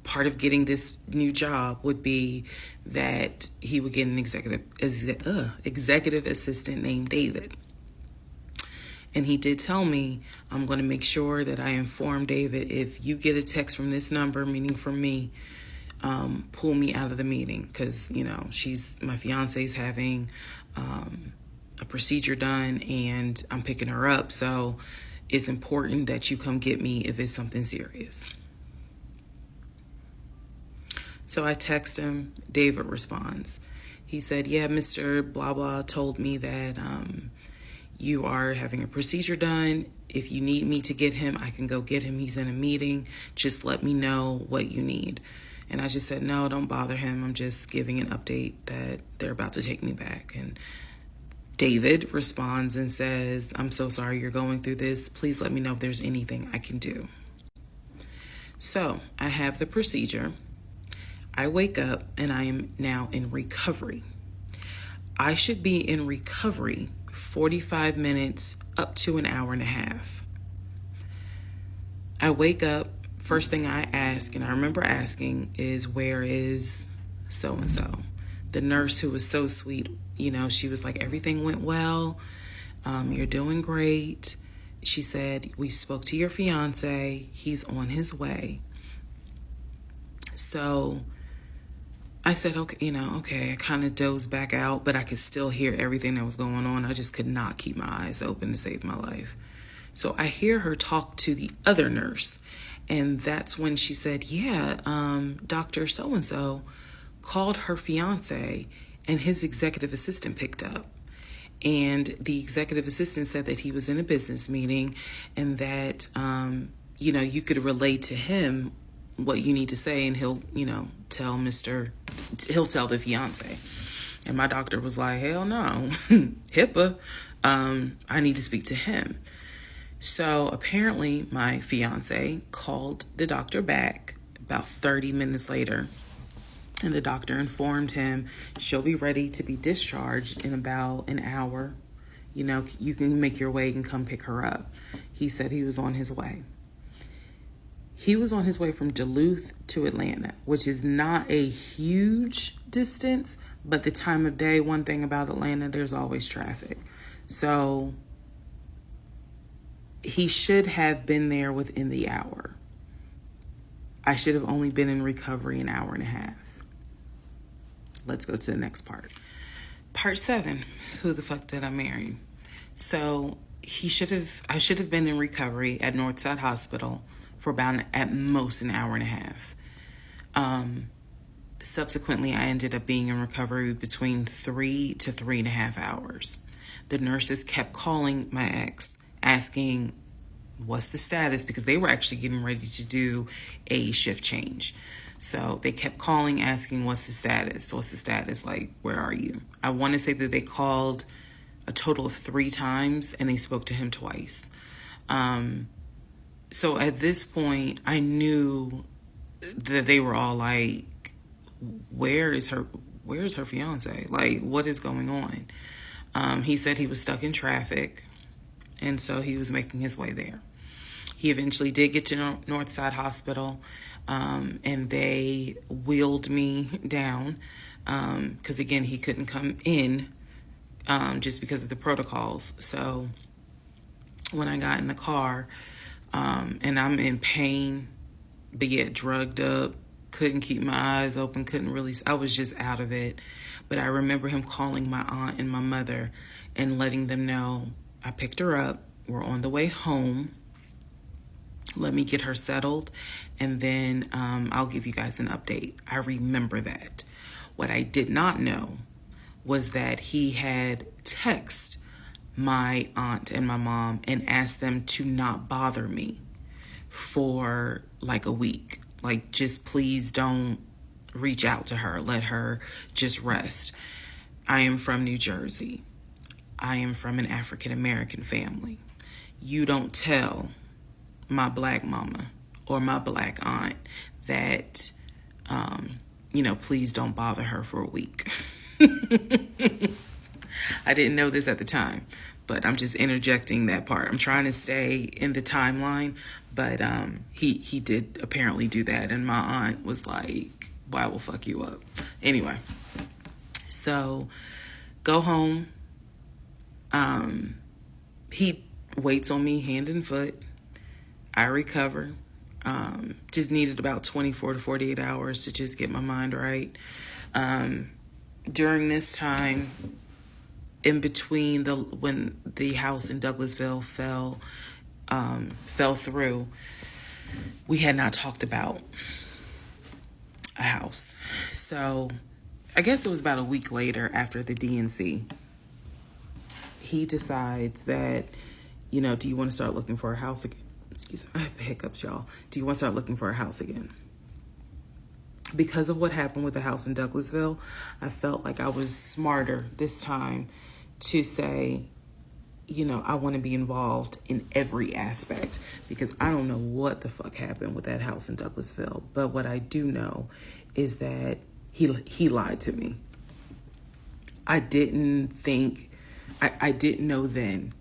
part of getting this new job would be that he would get an executive assistant named David. And he did tell me, I'm going to make sure that I inform David, if you get a text from this number, meaning from me, pull me out of the meeting because, my fiance's having a procedure done and I'm picking her up. So it's important that you come get me if it's something serious. So I text him. David responds. He said, yeah, Mr. Blah Blah told me that you are having a procedure done. If you need me to get him, I can go get him. He's in a meeting. Just let me know what you need. And I just said, no, don't bother him. I'm just giving an update that they're about to take me back. And David responds and says, I'm so sorry you're going through this. Please let me know if there's anything I can do. So I have the procedure. I wake up and I am now in recovery. I should be in recovery 45 minutes up to an hour and a half. I wake up. First thing I ask, and I remember asking, is where is so-and-so? The nurse who was so sweet, she was like, everything went well. You're doing great. She said, we spoke to your fiance. He's on his way. So I said, okay. I kind of dozed back out, but I could still hear everything that was going on. I just could not keep my eyes open to save my life. So I hear her talk to the other nurse. And that's when she said, Dr. So-and-so called her fiance and his executive assistant picked up. And the executive assistant said that he was in a business meeting and that, you could relate to him what you need to say and he'll tell the fiance. And my doctor was like, hell no, HIPAA, I need to speak to him. So apparently my fiance called the doctor back about 30 minutes later, and the doctor informed him she'll be ready to be discharged in about an hour. You can make your way and come pick her up. He said he was on his way. He was on his way from Duluth to Atlanta, which is not a huge distance, but the time of day, one thing about Atlanta, there's always traffic. So he should have been there within the hour. I should have only been in recovery an hour and a half. Let's go to the next part. Part 7, who the fuck did I marry? So I should have been in recovery at Northside Hospital for about at most an hour and a half. Subsequently, I ended up being in recovery between 3 to 3.5 hours. The nurses kept calling my ex, asking what's the status, because they were actually getting ready to do a shift change. So they kept calling, asking what's the status, like, where are you? I want to say that they called a total of 3 times and they spoke to him twice. So at this point, I knew that they were all like, where's her fiance? Like, what is going on? He said he was stuck in traffic, and so he was making his way there. He eventually did get to Northside Hospital, and they wheeled me down, because again, he couldn't come in, just because of the protocols. So when I got in the car, and I'm in pain, but yet drugged up, couldn't keep my eyes open, I was just out of it. But I remember him calling my aunt and my mother and letting them know, I picked her up, we're on the way home, let me get her settled, and then I'll give you guys an update. I remember that. What I did not know was that he had texted my aunt and my mom and asked them to not bother me for like a week. Like, just please don't reach out to her. Let her just rest. I am from New Jersey. I am from an African American family. You don't tell my black mama or my black aunt that, please don't bother her for a week. I didn't know this at the time, but I'm just interjecting that part. I'm trying to stay in the timeline, but he did apparently do that, and my aunt was like, "Well, I will fuck you up." Anyway, so go home. He waits on me hand and foot. I recover. Just needed about 24 to 48 hours to just get my mind right. During this time, in between when the house in Douglasville fell through, we had not talked about a house. So I guess it was about a week later, after the DNC, he decides that, do you want to start looking for a house again? Excuse me, I have hiccups, y'all. Do you want to start looking for a house again? Because of what happened with the house in Douglasville, I felt like I was smarter this time to say, I want to be involved in every aspect, because I don't know what the fuck happened with that house in Douglasville. But what I do know is that he lied to me. I didn't know then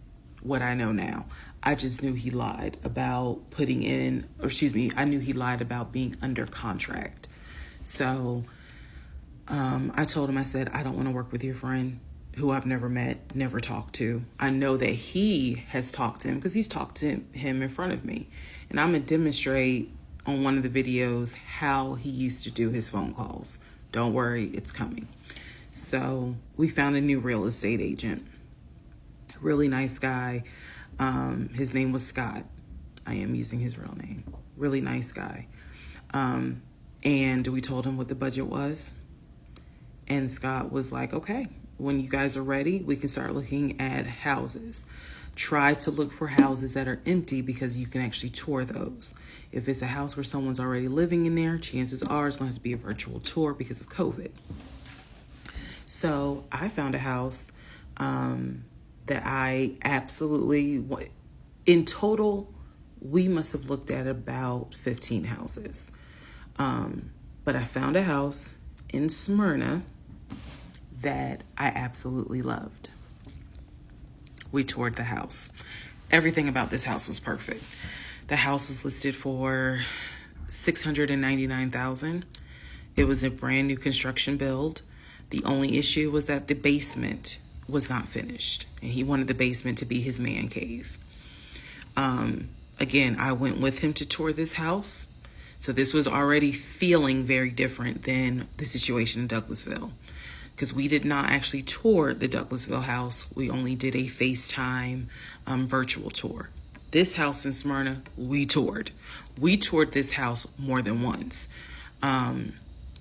what I know now. I just knew he lied about I knew he lied about being under contract. So I told him, I said, I don't want to work with your friend who I've never met, never talked to. I know that he has talked to him because he's talked to him in front of me. And I'm going to demonstrate on one of the videos how he used to do his phone calls. Don't worry, it's coming. So we found a new real estate agent. Really nice guy. His name was Scott. I am using his real name. Really nice guy. And we told him what the budget was. And Scott was like, okay, when you guys are ready, we can start looking at houses. Try to look for houses that are empty, because you can actually tour those. If it's a house where someone's already living in there, chances are it's going to have to be a virtual tour because of COVID. So I found a house that I absolutely, in total, we must have looked at about 15 houses. But I found a house in Smyrna that I absolutely loved. We toured the house. Everything about this house was perfect. The house was listed for $699,000. It was a brand new construction build. The only issue was that the basement was not finished, and he wanted the basement to be his man cave. Again, I went with him to tour this house. So this was already feeling very different than the situation in Douglasville. because we did not actually tour the Douglasville house. We only did a FaceTime virtual tour. This house in Smyrna, we toured. We toured this house more than once. And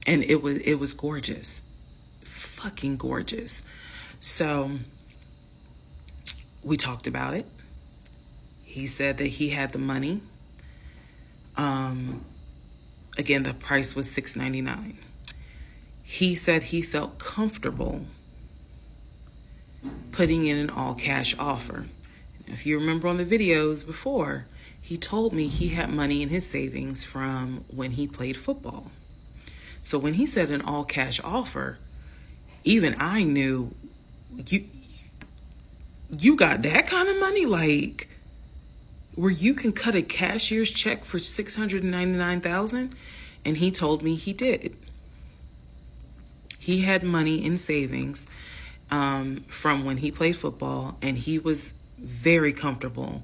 it was gorgeous. Fucking gorgeous. So we talked about it. He said that he had the money. Again, the price was $699. He said he felt comfortable putting in an all-cash offer. If you remember on the videos before, he told me he had money in his savings from when he played football. So when he said an all-cash offer, even I knew, you got that kind of money? Like, where you can cut a cashier's check for $699,000? And he told me he did. He had money in savings from when he played football, and he was very comfortable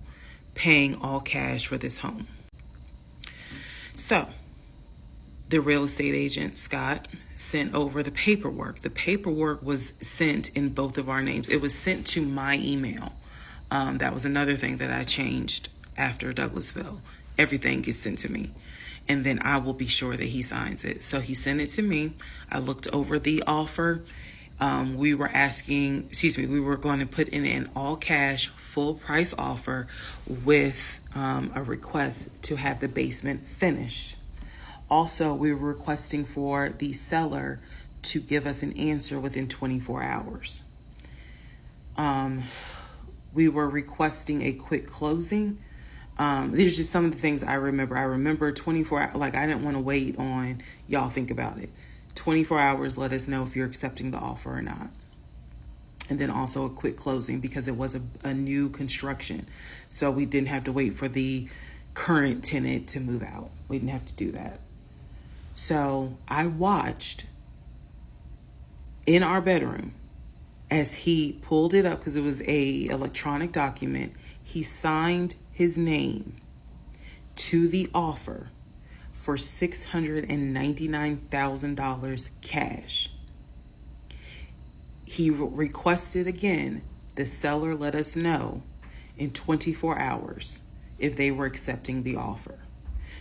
paying all cash for this home. So the real estate agent, Scott, sent over the paperwork. The paperwork was sent in both of our names. It was sent to my email. That was another thing that I changed after Douglasville. Everything gets sent to me, and then I will be sure that he signs it. So he sent it to me. I looked over the offer. We were going to put in an all cash, full price offer with a request to have the basement finished. Also, we were requesting for the seller to give us an answer within 24 hours. We were requesting a quick closing. These are just some of the things I remember. I remember 24 hours, like I didn't want to wait on, y'all think about it. 24 hours, let us know if you're accepting the offer or not. And then also a quick closing because it was a new construction. So we didn't have to wait for the current tenant to move out. We didn't have to do that. So I watched in our bedroom as he pulled it up, because it was a electronic document. He signed his name to the offer for $699,000 cash. He requested again, the seller let us know in 24 hours if they were accepting the offer.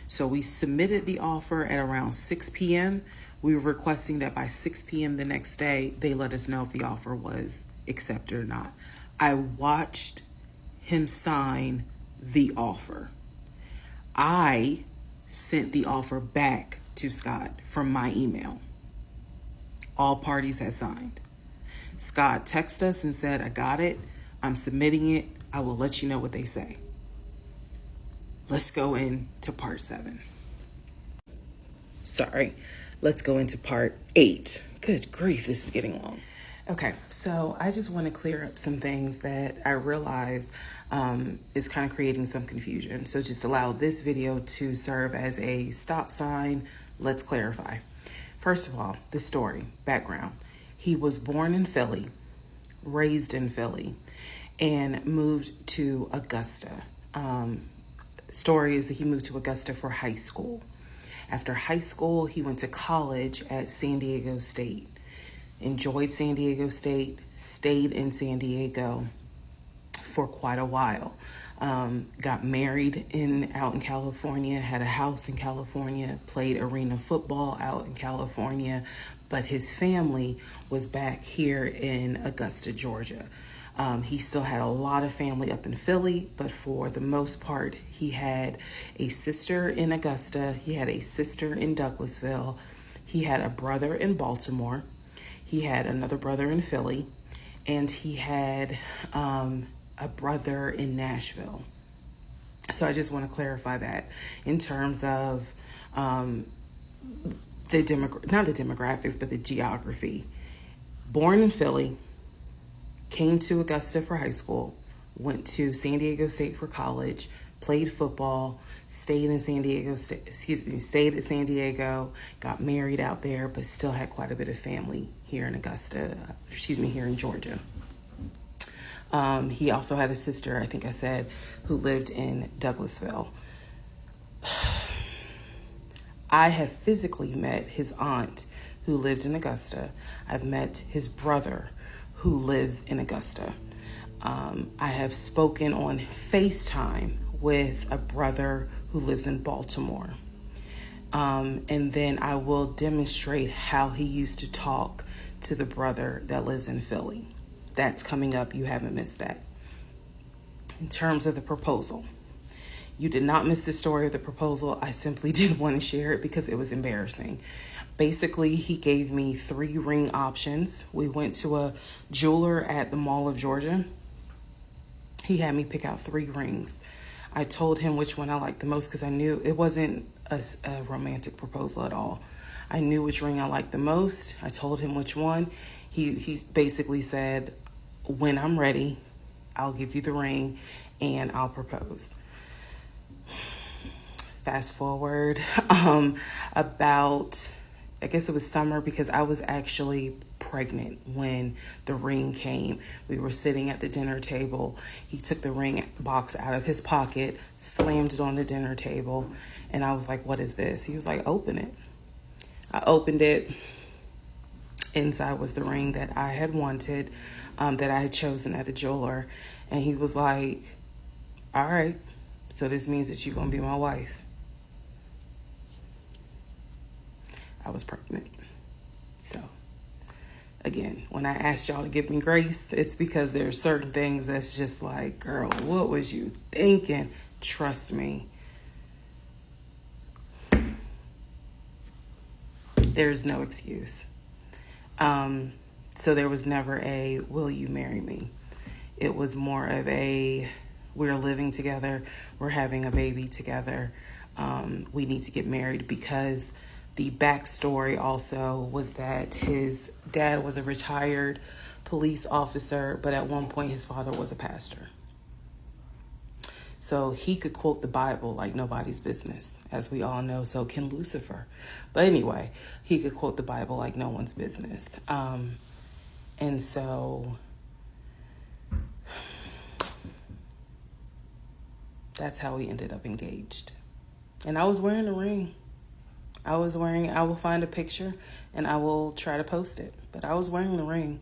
So we submitted the offer at around 6 p.m. We were requesting that by 6 p.m. the next day, they let us know if the offer was accepted or not. I watched him sign the offer. I sent the offer back to Scott from my email. All parties had signed. Scott texted us and said, I got it. I'm submitting it. I will let you know what they say. Let's go into part 7. Sorry. Let's go into part 8. Good grief, this is getting long. Okay, so I just want to clear up some things that I realized is kind of creating some confusion. So just allow this video to serve as a stop sign. Let's clarify. First of all, the story, background. He was born in Philly, raised in Philly, and moved to Augusta. Story is that he moved to Augusta for high school. After high school, he went to college at San Diego State. Enjoyed San Diego State, stayed in San Diego for quite a while. Got married out in California, had a house in California, played arena football out in California, but his family was back here in Augusta, Georgia. He still had a lot of family up in Philly, but for the most part, he had a sister in Augusta. He had a sister in Douglasville. He had a brother in Baltimore. He had another brother in Philly, and he had a brother in Nashville. So I just want to clarify that in terms of not the demographics, but the geography. Born in Philly, came to Augusta for high school, went to San Diego State for college, played football, stayed at San Diego, got married out there, but still had quite a bit of family here in here in Georgia. He also had a sister, I think I said, who lived in Douglasville. I have physically met his aunt, who lived in Augusta. I've met his brother who lives in Augusta. I have spoken on FaceTime with a brother who lives in Baltimore. And then I will demonstrate how he used to talk to the brother that lives in Philly. That's coming up. You haven't missed that. In terms of the proposal, you did not miss the story of the proposal. I simply didn't want to share it because it was embarrassing. Basically, he gave me 3 ring options. We went to a jeweler at the Mall of Georgia. He had me pick out 3 rings. I told him which one I liked the most because I knew it wasn't a romantic proposal at all. I knew which ring I liked the most. I told him which one. He basically said, when I'm ready, I'll give you the ring and I'll propose. Fast forward about, I guess it was summer because I was actually pregnant when the ring came. We were sitting at the dinner table. He took the ring box out of his pocket, slammed it on the dinner table, and I was like, what is this? He was like, open it. I opened it. Inside was the ring that I had wanted, that I had chosen at the jeweler. And he was like, all right, so this means that you're going to be my wife. I was pregnant. So, again, when I asked y'all to give me grace, it's because there are certain things that's just like, girl, what was you thinking? Trust me. There's no excuse. So there was never a, will you marry me? It was more of a, we're living together. We're having a baby together. We need to get married because the backstory also was that his dad was a retired police officer, but at one point his father was a pastor. So he could quote the Bible like nobody's business, as we all know. So can Lucifer. But anyway, he could quote the Bible like no one's business. And so that's how we ended up engaged. And I was wearing a ring. I will find a picture and I will try to post it. But I was wearing the ring.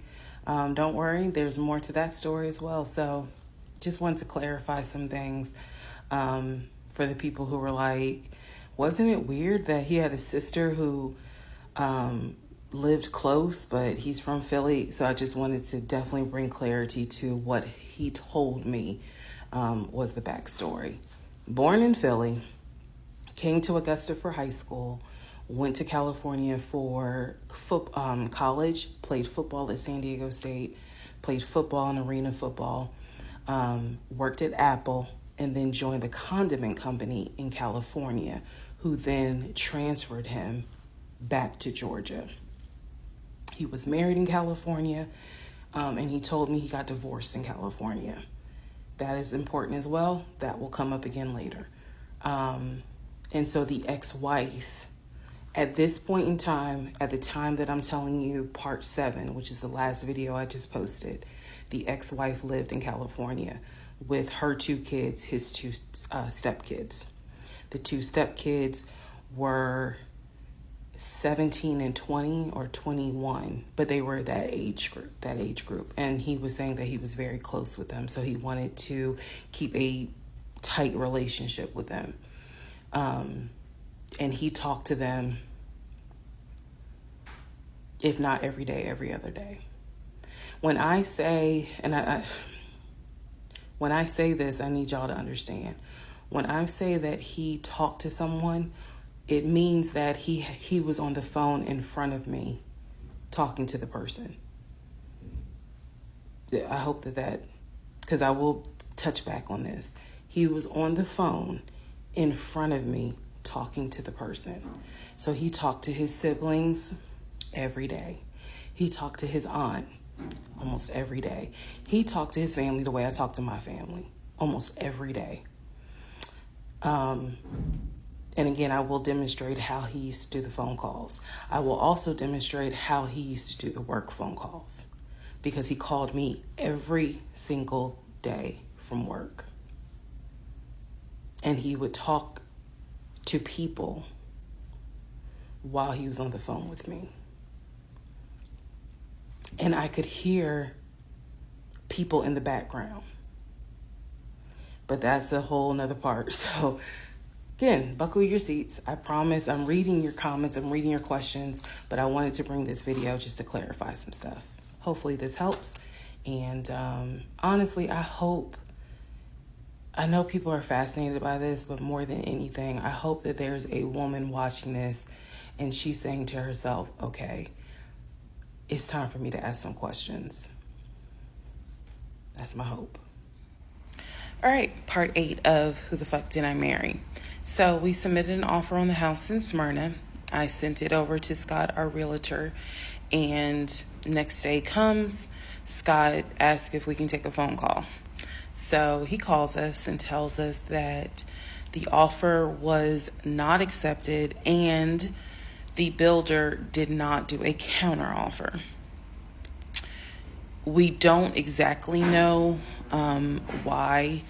Don't worry, there's more to that story as well. So just wanted to clarify some things for the people who were like, wasn't it weird that he had a sister who lived close, but he's from Philly? So I just wanted to definitely bring clarity to what he told me was the backstory. Born in Philly, came to Augusta for high school, went to California for college, played football at San Diego State, played football and arena football, worked at Apple, and then joined the condiment company in California, who then transferred him back to Georgia. He was married in California, and he told me he got divorced in California. That is important as well. That will come up again later. And so the ex-wife, at this point in time, at the time that I'm telling you, part 7, which is the last video I just posted, the ex-wife lived in California with her 2 kids, his 2 stepkids. The 2 stepkids were 17 and 20 or 21, but they were that age group. And he was saying that he was very close with them, so he wanted to keep a tight relationship with them. And he talked to them, if not every day, every other day. When I say, when I say this, I need y'all to understand. When I say that he talked to someone, it means that he was on the phone in front of me talking to the person. I hope that, because I will touch back on this. He was on the phone in front of me talking to the person. So he talked to his siblings every day. He talked to his aunt almost every day. He talked to his family the way I talk to my family almost every day. And again, I will demonstrate how he used to do the phone calls. I will also demonstrate how he used to do the work phone calls, because he called me every single day from work. And he would talk to people while he was on the phone with me. and I could hear people in the background. But that's a whole nother part. So again, buckle your seats. I promise I'm reading your comments, I'm reading your questions, but I wanted to bring this video just to clarify some stuff. Hopefully this helps. And honestly, I know people are fascinated by this, but more than anything, I hope that there's a woman watching this and she's saying to herself, okay, it's time for me to ask some questions. That's my hope. All right, part 8 of Who the Fuck Did I Marry? So we submitted an offer on the house in Smyrna. I sent it over to Scott, our realtor, and next day comes, Scott asks if we can take a phone call. So he calls us and tells us that the offer was not accepted and the builder did not do a counter offer. We don't exactly know why.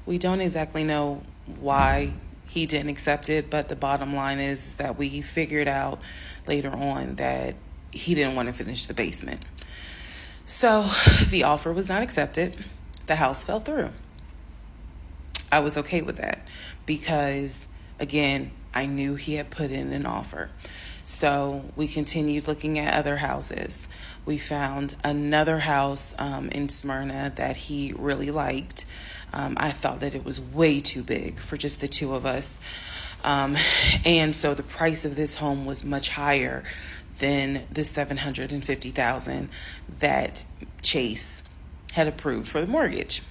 We don't exactly know why he didn't accept it, but the bottom line is that we figured out later on that he didn't want to finish the basement. So the offer was not accepted. The house fell through. I was okay with that because, again, I knew he had put in an offer. So we continued looking at other houses. We found another house in Smyrna that he really liked. I thought that it was way too big for just the two of us. And so the price of this home was much higher than the $750,000 that Chase had approved for the mortgage.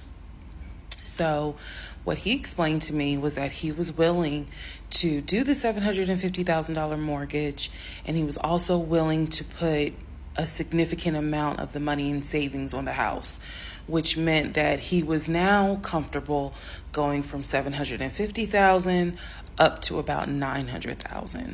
So what he explained to me was that he was willing to do the $750,000 mortgage, and he was also willing to put a significant amount of the money in savings on the house, which meant that he was now comfortable going from $750,000 up to about $900,000.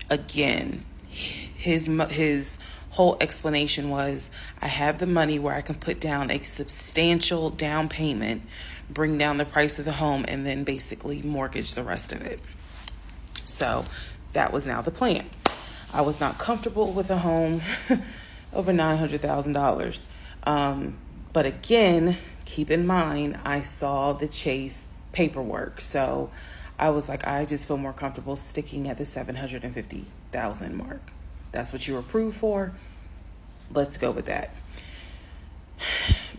Again, his whole explanation was, I have the money where I can put down a substantial down payment, bring down the price of the home, and then basically mortgage the rest of it. So that was now the plan. I was not comfortable with a home over $900,000. But again, keep in mind, I saw the Chase paperwork. So I was like, I just feel more comfortable sticking at the $750,000 mark. That's what you were approved for. Let's go with that.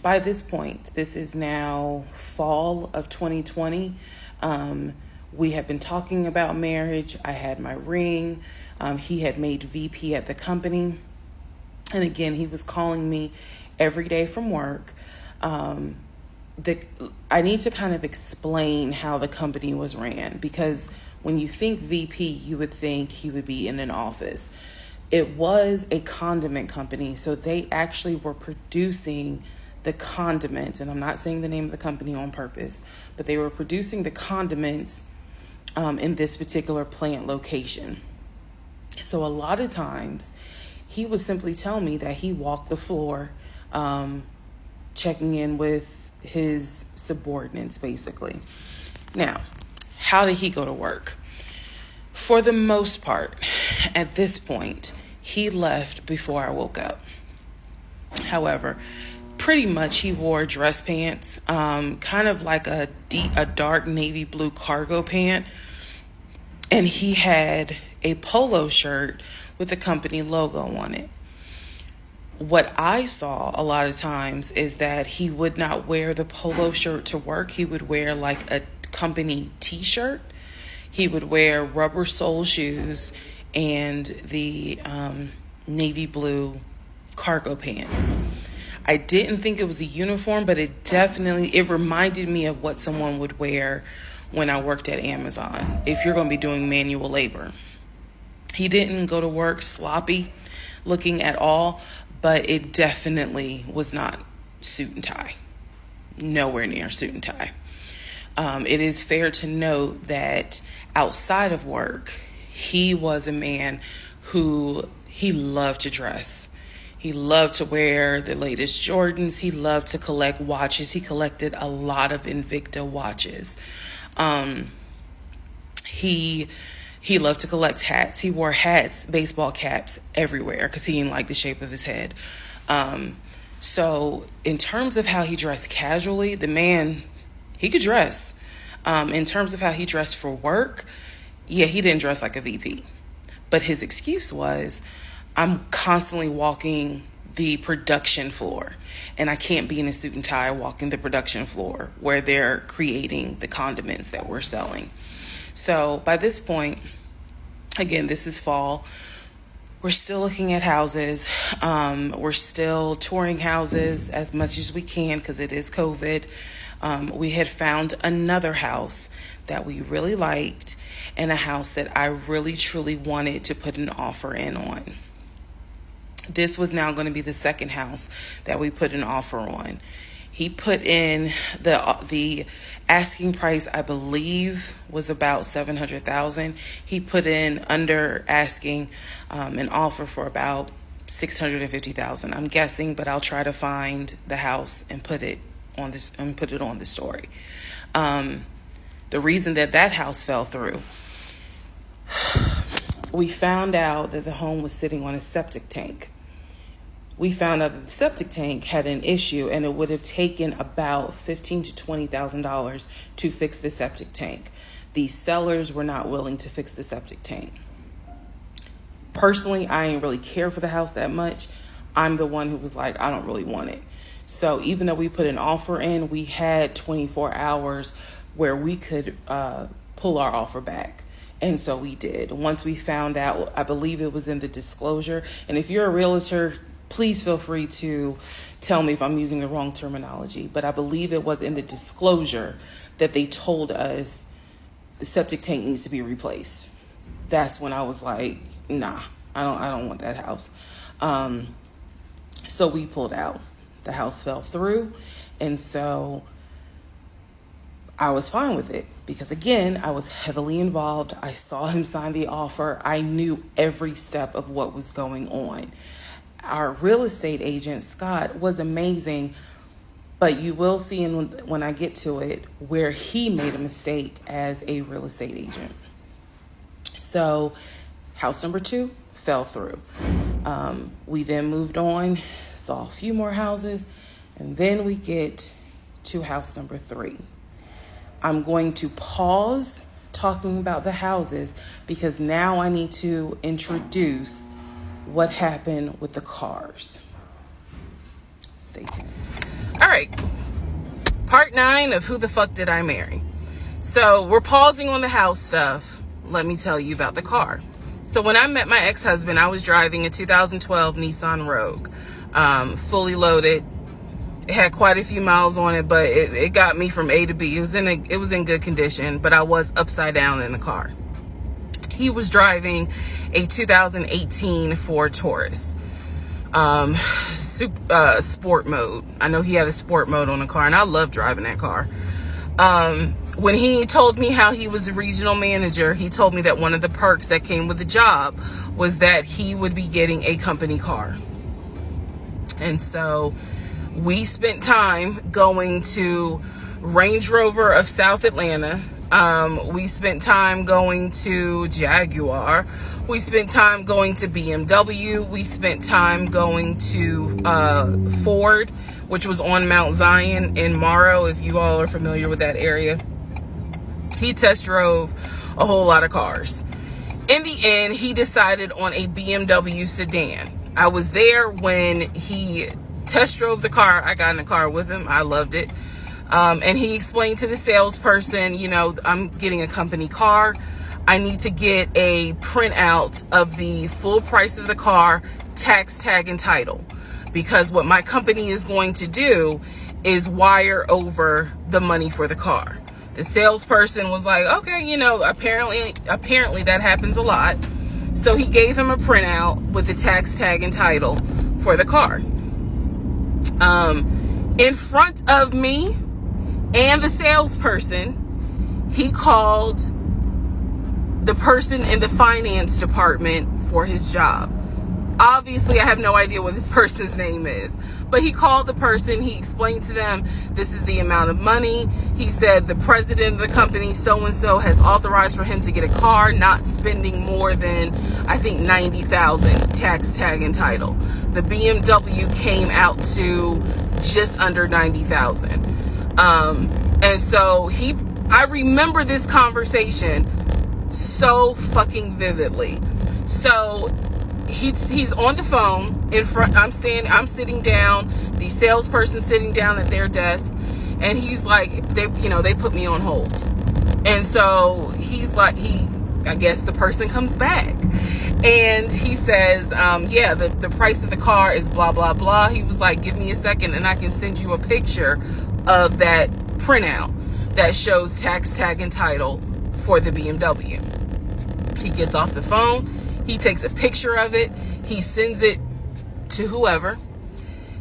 By this point, this is now fall of 2020. We have been talking about marriage. I had my ring. He had made VP at the company. And again, he was calling me every day from work. I need to kind of explain how the company was ran, because when you think VP, you would think he would be in an office. It was a condiment company, so they actually were producing the condiments, and I'm not saying the name of the company on purpose, but they were producing the condiments in this particular plant location. So a lot of times he would simply tell me that he walked the floor, checking in with his subordinates, basically. Now, how did he go to work? For the most part, at this point, he left before I woke up. However, pretty much he wore dress pants, kind of like a dark navy blue cargo pant. And he had a polo shirt with the company logo on it. What I saw a lot of times is that he would not wear the polo shirt to work. He would wear like a company t-shirt. He would wear rubber sole shoes and the navy blue cargo pants. I didn't think it was a uniform, but it reminded me of what someone would wear when I worked at Amazon, if you're going to be doing manual labor. He didn't go to work sloppy looking at all, but it definitely was not suit and tie. Nowhere near suit and tie. It is fair to note that outside of work, he was a man who he loved to dress. He loved to wear the latest Jordans. He loved to collect watches. He collected a lot of Invicta watches. He He loved to collect hats. He wore hats, baseball caps everywhere because he didn't like the shape of his head. So in terms of how he dressed casually, the man, he could dress. In terms of how he dressed for work, yeah, he didn't dress like a VP. But his excuse was, I'm constantly walking the production floor, and I can't be in a suit and tie walking the production floor where they're creating the condiments that we're selling. So by this point, again, this is fall. We're still looking at houses. We're still touring houses as much as we can because it is COVID. We had found another house that we really liked and a house that I really, truly wanted to put an offer in on. This was now going to be the second house that we put an offer on. He put in the asking price, I believe, was about $700,000. He put in under asking an offer for about $650,000. I'm guessing, but I'll try to find the house and put it on the story. The reason that house fell through, we found out that the home was sitting on a septic tank. We found out that the septic tank had an issue, and it would have taken about $15,000 to $20,000 to fix the septic tank. The sellers were not willing to fix the septic tank. Personally, I didn't really care for the house that much. I'm the one who was like, I don't really want it. So even though we put an offer in, we had 24 hours where we could pull our offer back. And so we did. Once we found out, I believe it was in the disclosure. And if you're a realtor, please feel free to tell me if I'm using the wrong terminology, but I believe it was in the disclosure that they told us the septic tank needs to be replaced. That's when I was like, nah, I don't want that house. So we pulled out. The house fell through, and so I was fine with it because, again, I was heavily involved. I saw him sign the offer. I knew every step of what was going on. Our real estate agent, Scott, was amazing, but you will see when I get to it where he made a mistake as a real estate agent. So house number 2 fell through. We then moved on, saw a few more houses, and then we get to house number 3. I'm going to pause talking about the houses because now I need to introduce what happened with the cars. Stay tuned. All right. Part 9 of Who the Fuck Did I Marry? So we're pausing on the house stuff. Let me tell you about the car. So when I met my ex-husband, I was driving a 2012 Nissan Rogue, fully loaded. It had quite a few miles on it, but it got me from A to B. It was in good condition, but I was upside down in the car. He was driving a 2018 Ford Taurus, sport mode. I know he had a sport mode on the car, and I love driving that car. When he told me how he was a regional manager, he told me that one of the perks that came with the job was that he would be getting a company car. And so we spent time going to Range Rover of South Atlanta. We spent time going to Jaguar. We spent time going to BMW. We spent time going to Ford, which was on Mount Zion in Morrow, if you all are familiar with that area. He test drove a whole lot of cars. In the end, he decided on a BMW sedan. I was there when he test drove the car. I got in the car with him. I loved it. And he explained to the salesperson, I'm getting a company car. I need to get a printout of the full price of the car, tax, tag, and title. Because what my company is going to do is wire over the money for the car. The salesperson was like, okay, apparently that happens a lot. So he gave him a printout with the tax, tag, and title for the car. In front of me and the salesperson, he called the person in the finance department for his job. Obviously, I have no idea what this person's name is. But he called the person. He explained to them, this is the amount of money. He said the president of the company, so-and-so, has authorized for him to get a car, not spending more than, I think, $90,000 tax tag and title. The BMW came out to just under $90,000. And so I remember this conversation so fucking vividly. So he's on the phone in front. I'm sitting down, the salesperson sitting down at their desk, and he's like, they put me on hold. And so he's like, I guess the person comes back and he says, yeah, the price of the car is blah, blah, blah. He was like, give me a second and I can send you a picture of that printout that shows tax tag and title for the BMW. He gets off the phone. He takes a picture of it. He sends it to whoever.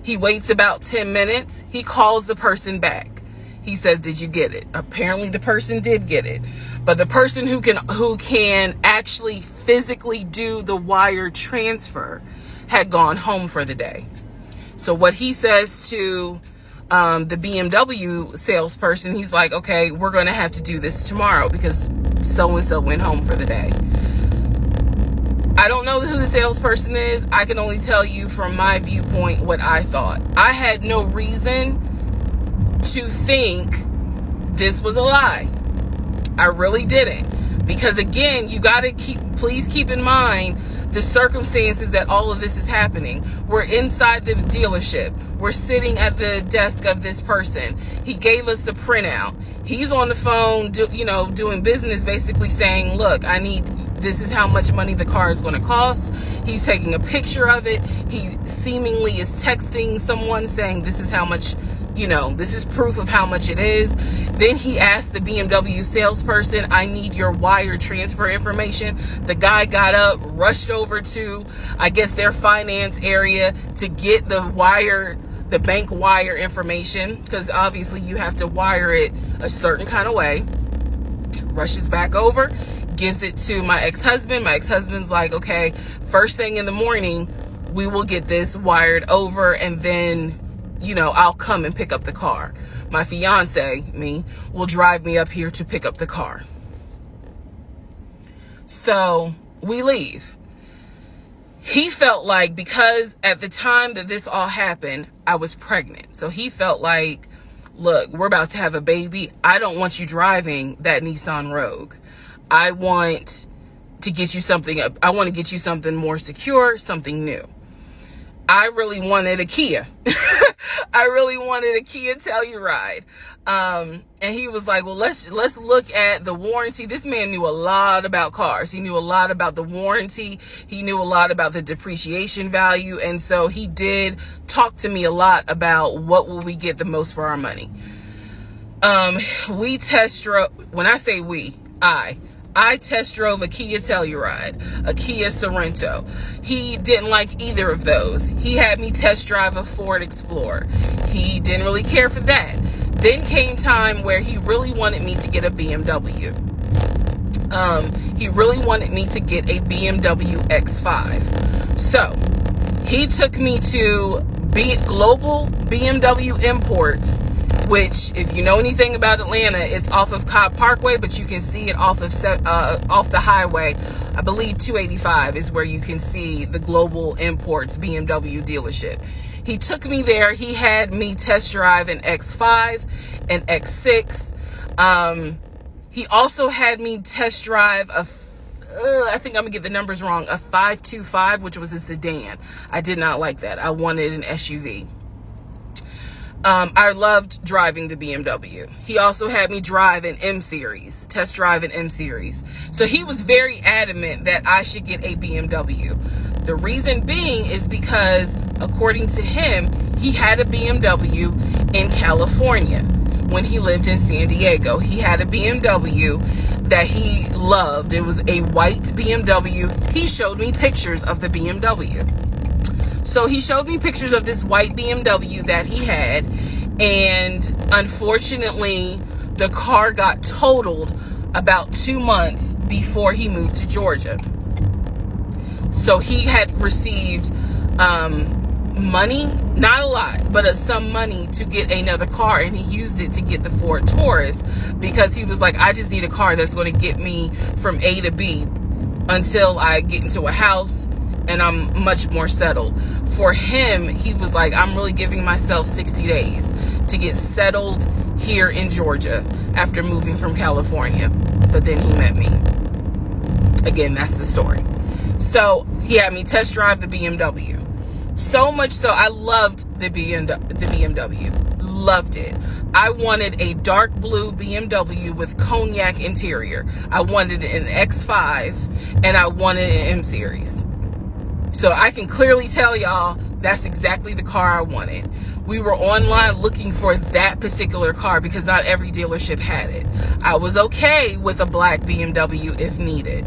He waits about 10 minutes. He calls the person back. He says, did you get it? Apparently the person did get it. But the person who can actually physically do the wire transfer had gone home for the day. So what he says to the BMW salesperson, he's like, okay, we're going to have to do this tomorrow because so-and-so went home for the day. I don't know who the salesperson is. I can only tell you from my viewpoint what I thought. I had no reason to think this was a lie. I really didn't. Because again, you got to please keep in mind the circumstances that all of this is happening. We're inside the dealership. We're sitting at the desk of this person. He gave us the printout. He's on the phone, doing business, basically saying, look, this is how much money the car is going to cost. He's taking a picture of it. He seemingly is texting someone saying this is how much, this is proof of how much it is. Then he asked the BMW salesperson, I need your wire transfer information. The guy got up, rushed over to, I guess, their finance area to get the bank wire information, because obviously you have to wire it a certain kind of way. Rushes back over, gives it to my ex-husband. My ex-husband's like, okay, first thing in the morning, we will get this wired over, and then, I'll come and pick up the car. My fiance, me, will drive me up here to pick up the car. So we leave. He felt like, because at the time that this all happened, I was pregnant. So he felt like, look, we're about to have a baby. I don't want you driving that Nissan Rogue. I want to get you something more secure, something new. I really wanted a Kia. I really wanted a Kia Telluride. And he was like, well, let's look at the warranty. This man knew a lot about cars. He knew a lot about the warranty. He knew a lot about the depreciation value. And so he did talk to me a lot about what will we get the most for our money. We test drove, when I say we, I test drove a Kia Telluride, a Kia Sorento. He didn't like either of those. He had me test drive a Ford Explorer. He didn't really care for that. Then came time where he really wanted me to get a BMW. He really wanted me to get a BMW X5. So he took me to Global BMW Imports, which, if you know anything about Atlanta, it's off of Cobb Parkway, but you can see it off the highway. I believe 285 is where you can see the Global Imports BMW dealership. He took me there. He had me test drive an X5, an X6. He also had me test drive I think I'm gonna get the numbers wrong, a 525, which was a sedan. I did not like that. I wanted an SUV. I loved driving the BMW. He also had me drive an M-Series, test drive an M-Series. So he was very adamant that I should get a BMW. The reason being is because, according to him, he had a BMW in California when he lived in San Diego. He had a BMW that he loved. It was a white BMW. He showed me pictures of the BMW. So he showed me pictures of this white BMW that he had, and unfortunately, the car got totaled about 2 months before he moved to Georgia. So he had received money, not a lot, but some money to get another car, and he used it to get the Ford Taurus because he was like, I just need a car that's going to get me from A to B until I get into a house and I'm much more settled. For him, he was like, I'm really giving myself 60 days to get settled here in Georgia after moving from California. But then he met me. Again, that's the story. So he had me test drive the BMW. So much so, I loved the BMW. Loved it. I wanted a dark blue BMW with cognac interior. I wanted an X5 and I wanted an M Series. So I can clearly tell y'all that's exactly the car I wanted. We were online looking for that particular car because not every dealership had it. I was okay with a black BMW if needed.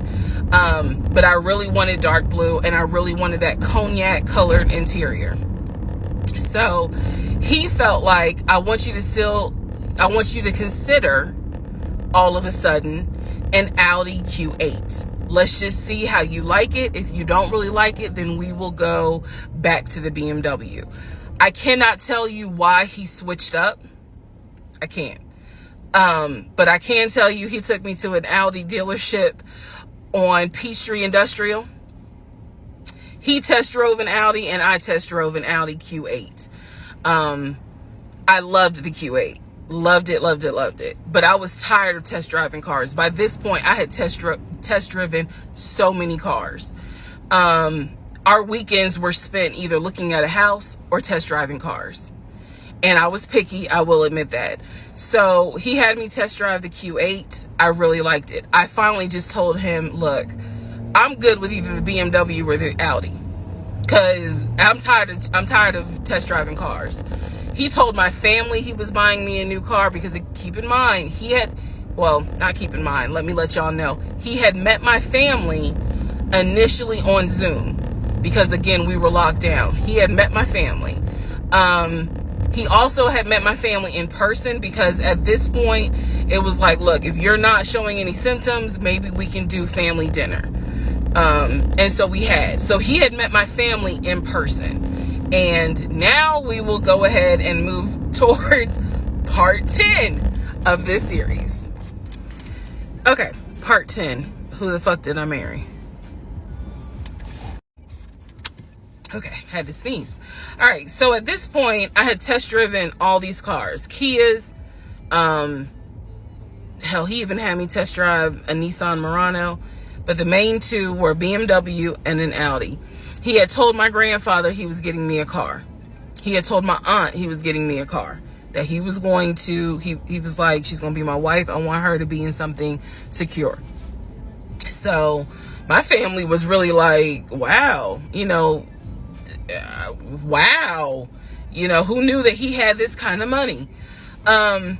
But I really wanted dark blue and I really wanted that cognac colored interior. So he felt like, I want you to consider all of a sudden an Audi Q8. Let's just see how you like it. If you don't really like it, then we will go back to the BMW. I cannot tell you why he switched up. I can't. But I can tell you he took me to an Audi dealership on Peachtree Industrial. He test drove an Audi and I test drove an Audi Q8. I loved the Q8. Loved it. But I was tired of test driving cars. By this point, I had test driven so many cars. Our weekends were spent either looking at a house or test driving cars. And I was picky, I will admit that. So he had me test drive the Q8. I really liked it. I finally just told him, look, I'm good with either the BMW or the Audi. Because I'm tired of test driving cars. He told my family he was buying me a new car because, keep in mind, let me let y'all know. He had met my family initially on Zoom because, again, we were locked down. He had met my family. He also had met my family in person because at this point, it was like, look, if you're not showing any symptoms, maybe we can do family dinner. And so we had. So he had met my family in person. And now we will go ahead and move towards part 10 of this series. Okay, part 10. Who the fuck did I marry? Okay, had to sneeze. All right, so at this point, I had test driven all these cars. Kias. Hell, he even had me test drive a Nissan Murano. But the main two were BMW and an Audi. He had told my grandfather he was getting me a car. He had told my aunt he was getting me a car. That he was going to, he was like, she's going to be my wife. I want her to be in something secure. So my family was really like, wow, wow. Who knew that he had this kind of money? And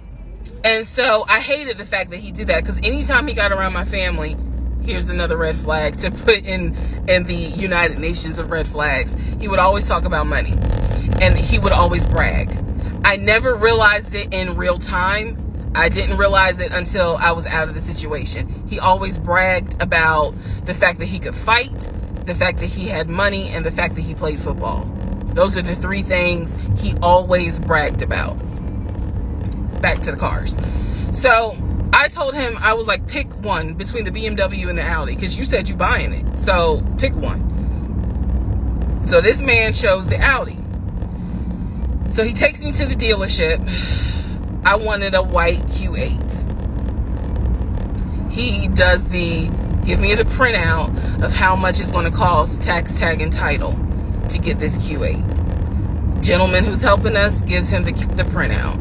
so I hated the fact that he did that because anytime he got around my family, here's another red flag to put in the United Nations of red flags. He would always talk about money and he would always brag. I never realized it in real time. I didn't realize it until I was out of the situation. He always bragged about the fact that he could fight, the fact that he had money, and the fact that he played football. Those are the three things he always bragged about. Back to the cars. So I told him, I was like, pick one between the BMW and the Audi, because you said you buying it. So pick one. So this man chose the Audi. So he takes me to the dealership. I wanted a white Q8. He does give me the printout of how much it's going to cost, tax, tag, and title to get this Q8. Gentleman who's helping us gives him the printout.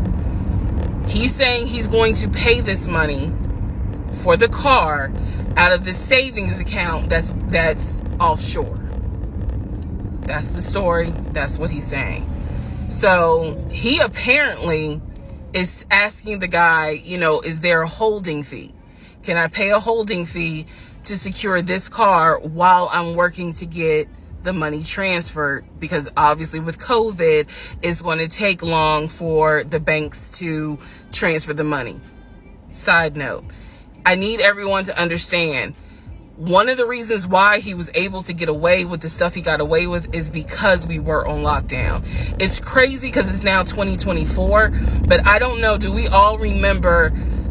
He's saying he's going to pay this money for the car out of the savings account that's offshore. That's the story. That's what he's saying. So he apparently is asking the guy, is there a holding fee? Can I pay a holding fee to secure this car while I'm working to get the money transferred? Because obviously with COVID, it's going to take long for the banks to transfer the money. Side note, I need everyone to understand, One of the reasons why he was able to get away with the stuff he got away with is because we were on lockdown. It's crazy because it's now 2024, but I don't know, do we all remember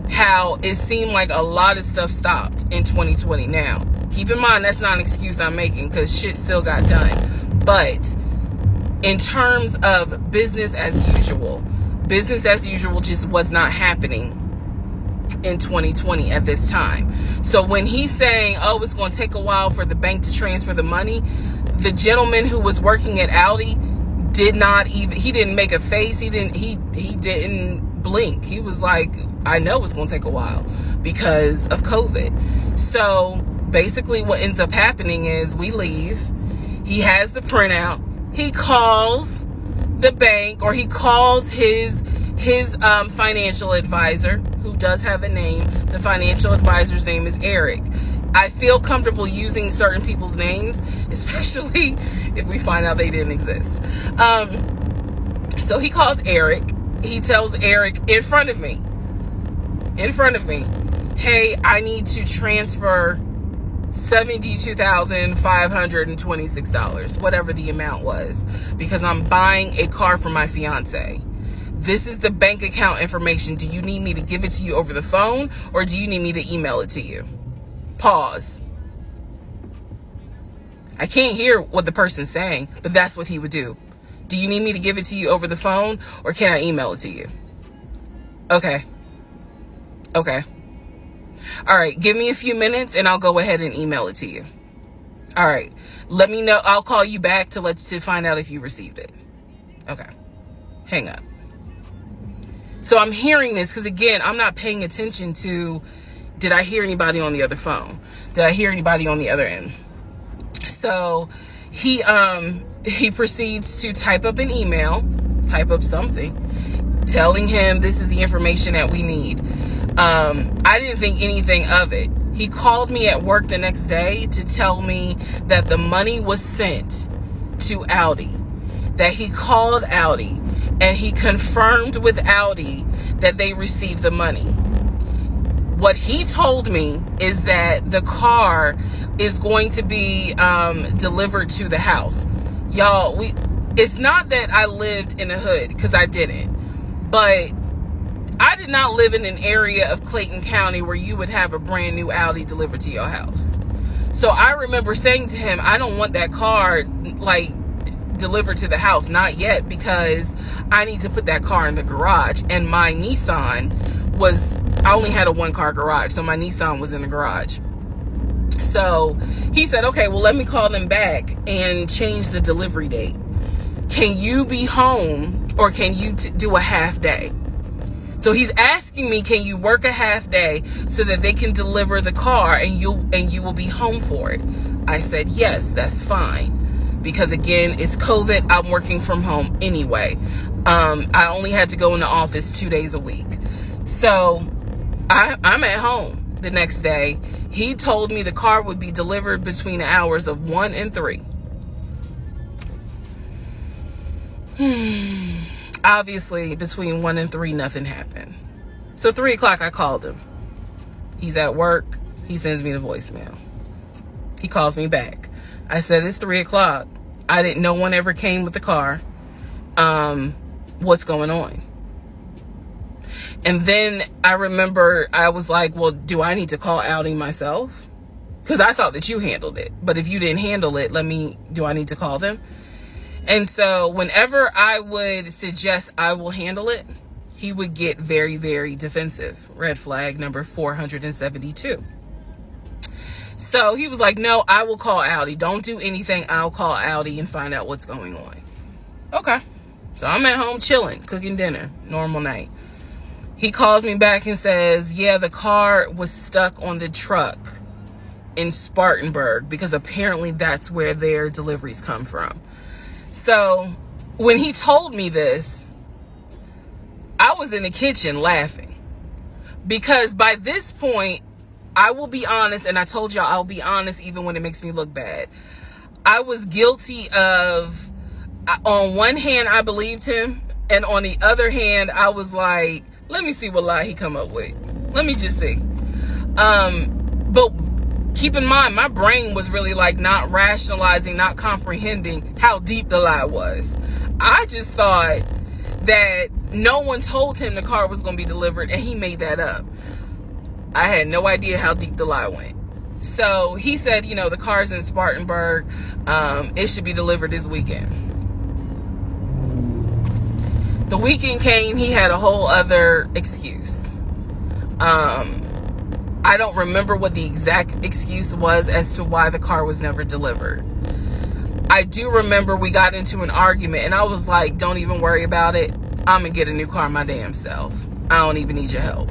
how it seemed like a lot of stuff stopped in 2020? Now, keep in mind, that's not an excuse I'm making because shit still got done. But in terms of business as usual just was not happening in 2020 at this time. So when he's saying, oh, it's going to take a while for the bank to transfer the money, the gentleman who was working at Audi he didn't make a face. He didn't blink. He was like, I know it's going to take a while because of COVID. So basically what ends up happening is we leave. He has the printout. He calls the bank, or he calls his financial advisor, who does have a name. The financial advisor's name is Eric. I feel comfortable using certain people's names, especially if we find out they didn't exist. So he calls Eric. He tells Eric in front of me, hey, I need to transfer $72,526, whatever the amount was, because I'm buying a car for my fiance. This is the bank account information. Do you need me to give it to you over the phone, or do you need me to email it to you? Pause. I can't hear what the person's saying, but that's what he would do. Do you need me to give it to you over the phone, or can I email it to you? Okay. All right, give me a few minutes and I'll go ahead and email it to you. All right, let me know. I'll call you back to find out if you received it. Okay, hang up. So I'm hearing this because, again, I'm not paying attention to, did I hear anybody on the other phone? Did I hear anybody on the other end? So he proceeds to type up an email, type up something, telling him this is the information that we need. I didn't think anything of it. He called me at work the next day to tell me that the money was sent to Audi, that he called Audi and he confirmed with Audi that they received the money. What he told me is that the car is going to be delivered to the house. Y'all, it's not that I lived in the hood, because I didn't, but I did not live in an area of Clayton County where you would have a brand new Audi delivered to your house. So I remember saying to him, I don't want that car delivered to the house, not yet, because I need to put that car in the garage. And my Nissan I only had a 1-car garage, so my Nissan was in the garage. So he said, okay, well, let me call them back and change the delivery date. Can you be home, or can you do a half day? So he's asking me, can you work a half day so that they can deliver the car and you will be home for it? I said, yes, that's fine. Because again, it's COVID. I'm working from home anyway. I only had to go in the office 2 days a week. So I'm at home the next day. He told me the car would be delivered between the hours of 1 and 3. Obviously, between 1 and 3, nothing happened. So 3 o'clock, I called him. He's at work. He sends me the voicemail. He calls me back. I said, it's 3 o'clock. No one ever came with the car. What's going on? And then I remember I was like, well, do I need to call Audi myself? Because I thought that you handled it. But if you didn't handle it, do I need to call them? And so whenever I would suggest I will handle it, he would get very, very defensive. Red flag number 472. So he was like, no, I will call Audi. Don't do anything. I'll call Audi and find out what's going on. Okay. So I'm at home chilling, cooking dinner, normal night. He calls me back and says, yeah, the car was stuck on the truck in Spartanburg, because apparently that's where their deliveries come from. So when he told me this, I was in the kitchen laughing, because by this point, I will be honest, and I told y'all I'll be honest even when it makes me look bad. I was guilty of, on one hand, I believed him, and on the other hand, I was like, let me see what lie he come up with. Let me just see. But keep in mind, my brain was really like not rationalizing, not comprehending how deep the lie was. I just thought that no one told him the car was going to be delivered and he made that up. I had no idea how deep the lie went. So he said, you know, the car's in Spartanburg. It should be delivered this weekend. The weekend came, he had a whole other excuse. I don't remember what the exact excuse was as to why the car was never delivered. I do remember we got into an argument and I was like, don't even worry about it. I'm gonna get a new car my damn self. I don't even need your help.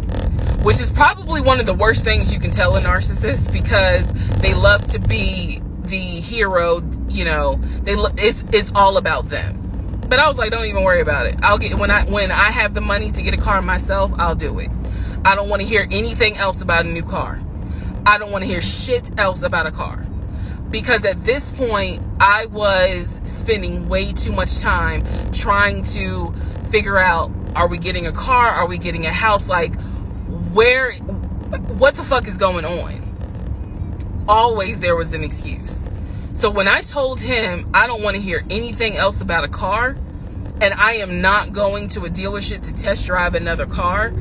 Which is probably one of the worst things you can tell a narcissist, because they love to be the hero, you know, it's all about them. But I was like, don't even worry about it. I'll get, when I have the money to get a car myself, I'll do it. I don't want to hear anything else about a new car. I don't want to hear shit else about a car. Because at this point, I was spending way too much time trying to figure out, are we getting a car? Are we getting a house? Like, what the fuck is going on? Always there was an excuse. So when I told him I don't want to hear anything else about a car, and I am not going to a dealership to test drive another car,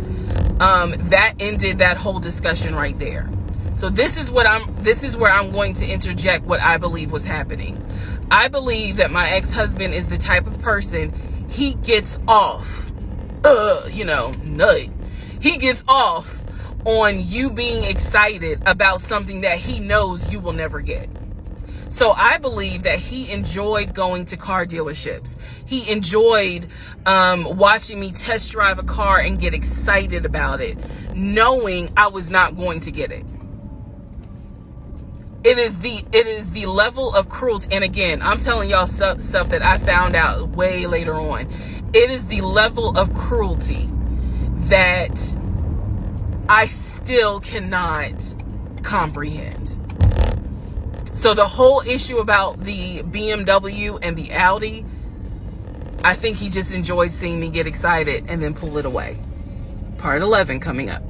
that ended that whole discussion right there. So this is where I'm going to interject what I believe was happening. I believe that my ex-husband is the type of person, he gets off, nut. He gets off on you being excited about something that he knows you will never get. So I believe that he enjoyed going to car dealerships. He enjoyed watching me test drive a car and get excited about it, knowing I was not going to get it. It is the level of cruelty. And again, I'm telling y'all stuff that I found out way later on. It is the level of cruelty that I still cannot comprehend. So the whole issue about the BMW and the Audi, I think he just enjoyed seeing me get excited and then pull it away. Part 11 coming up.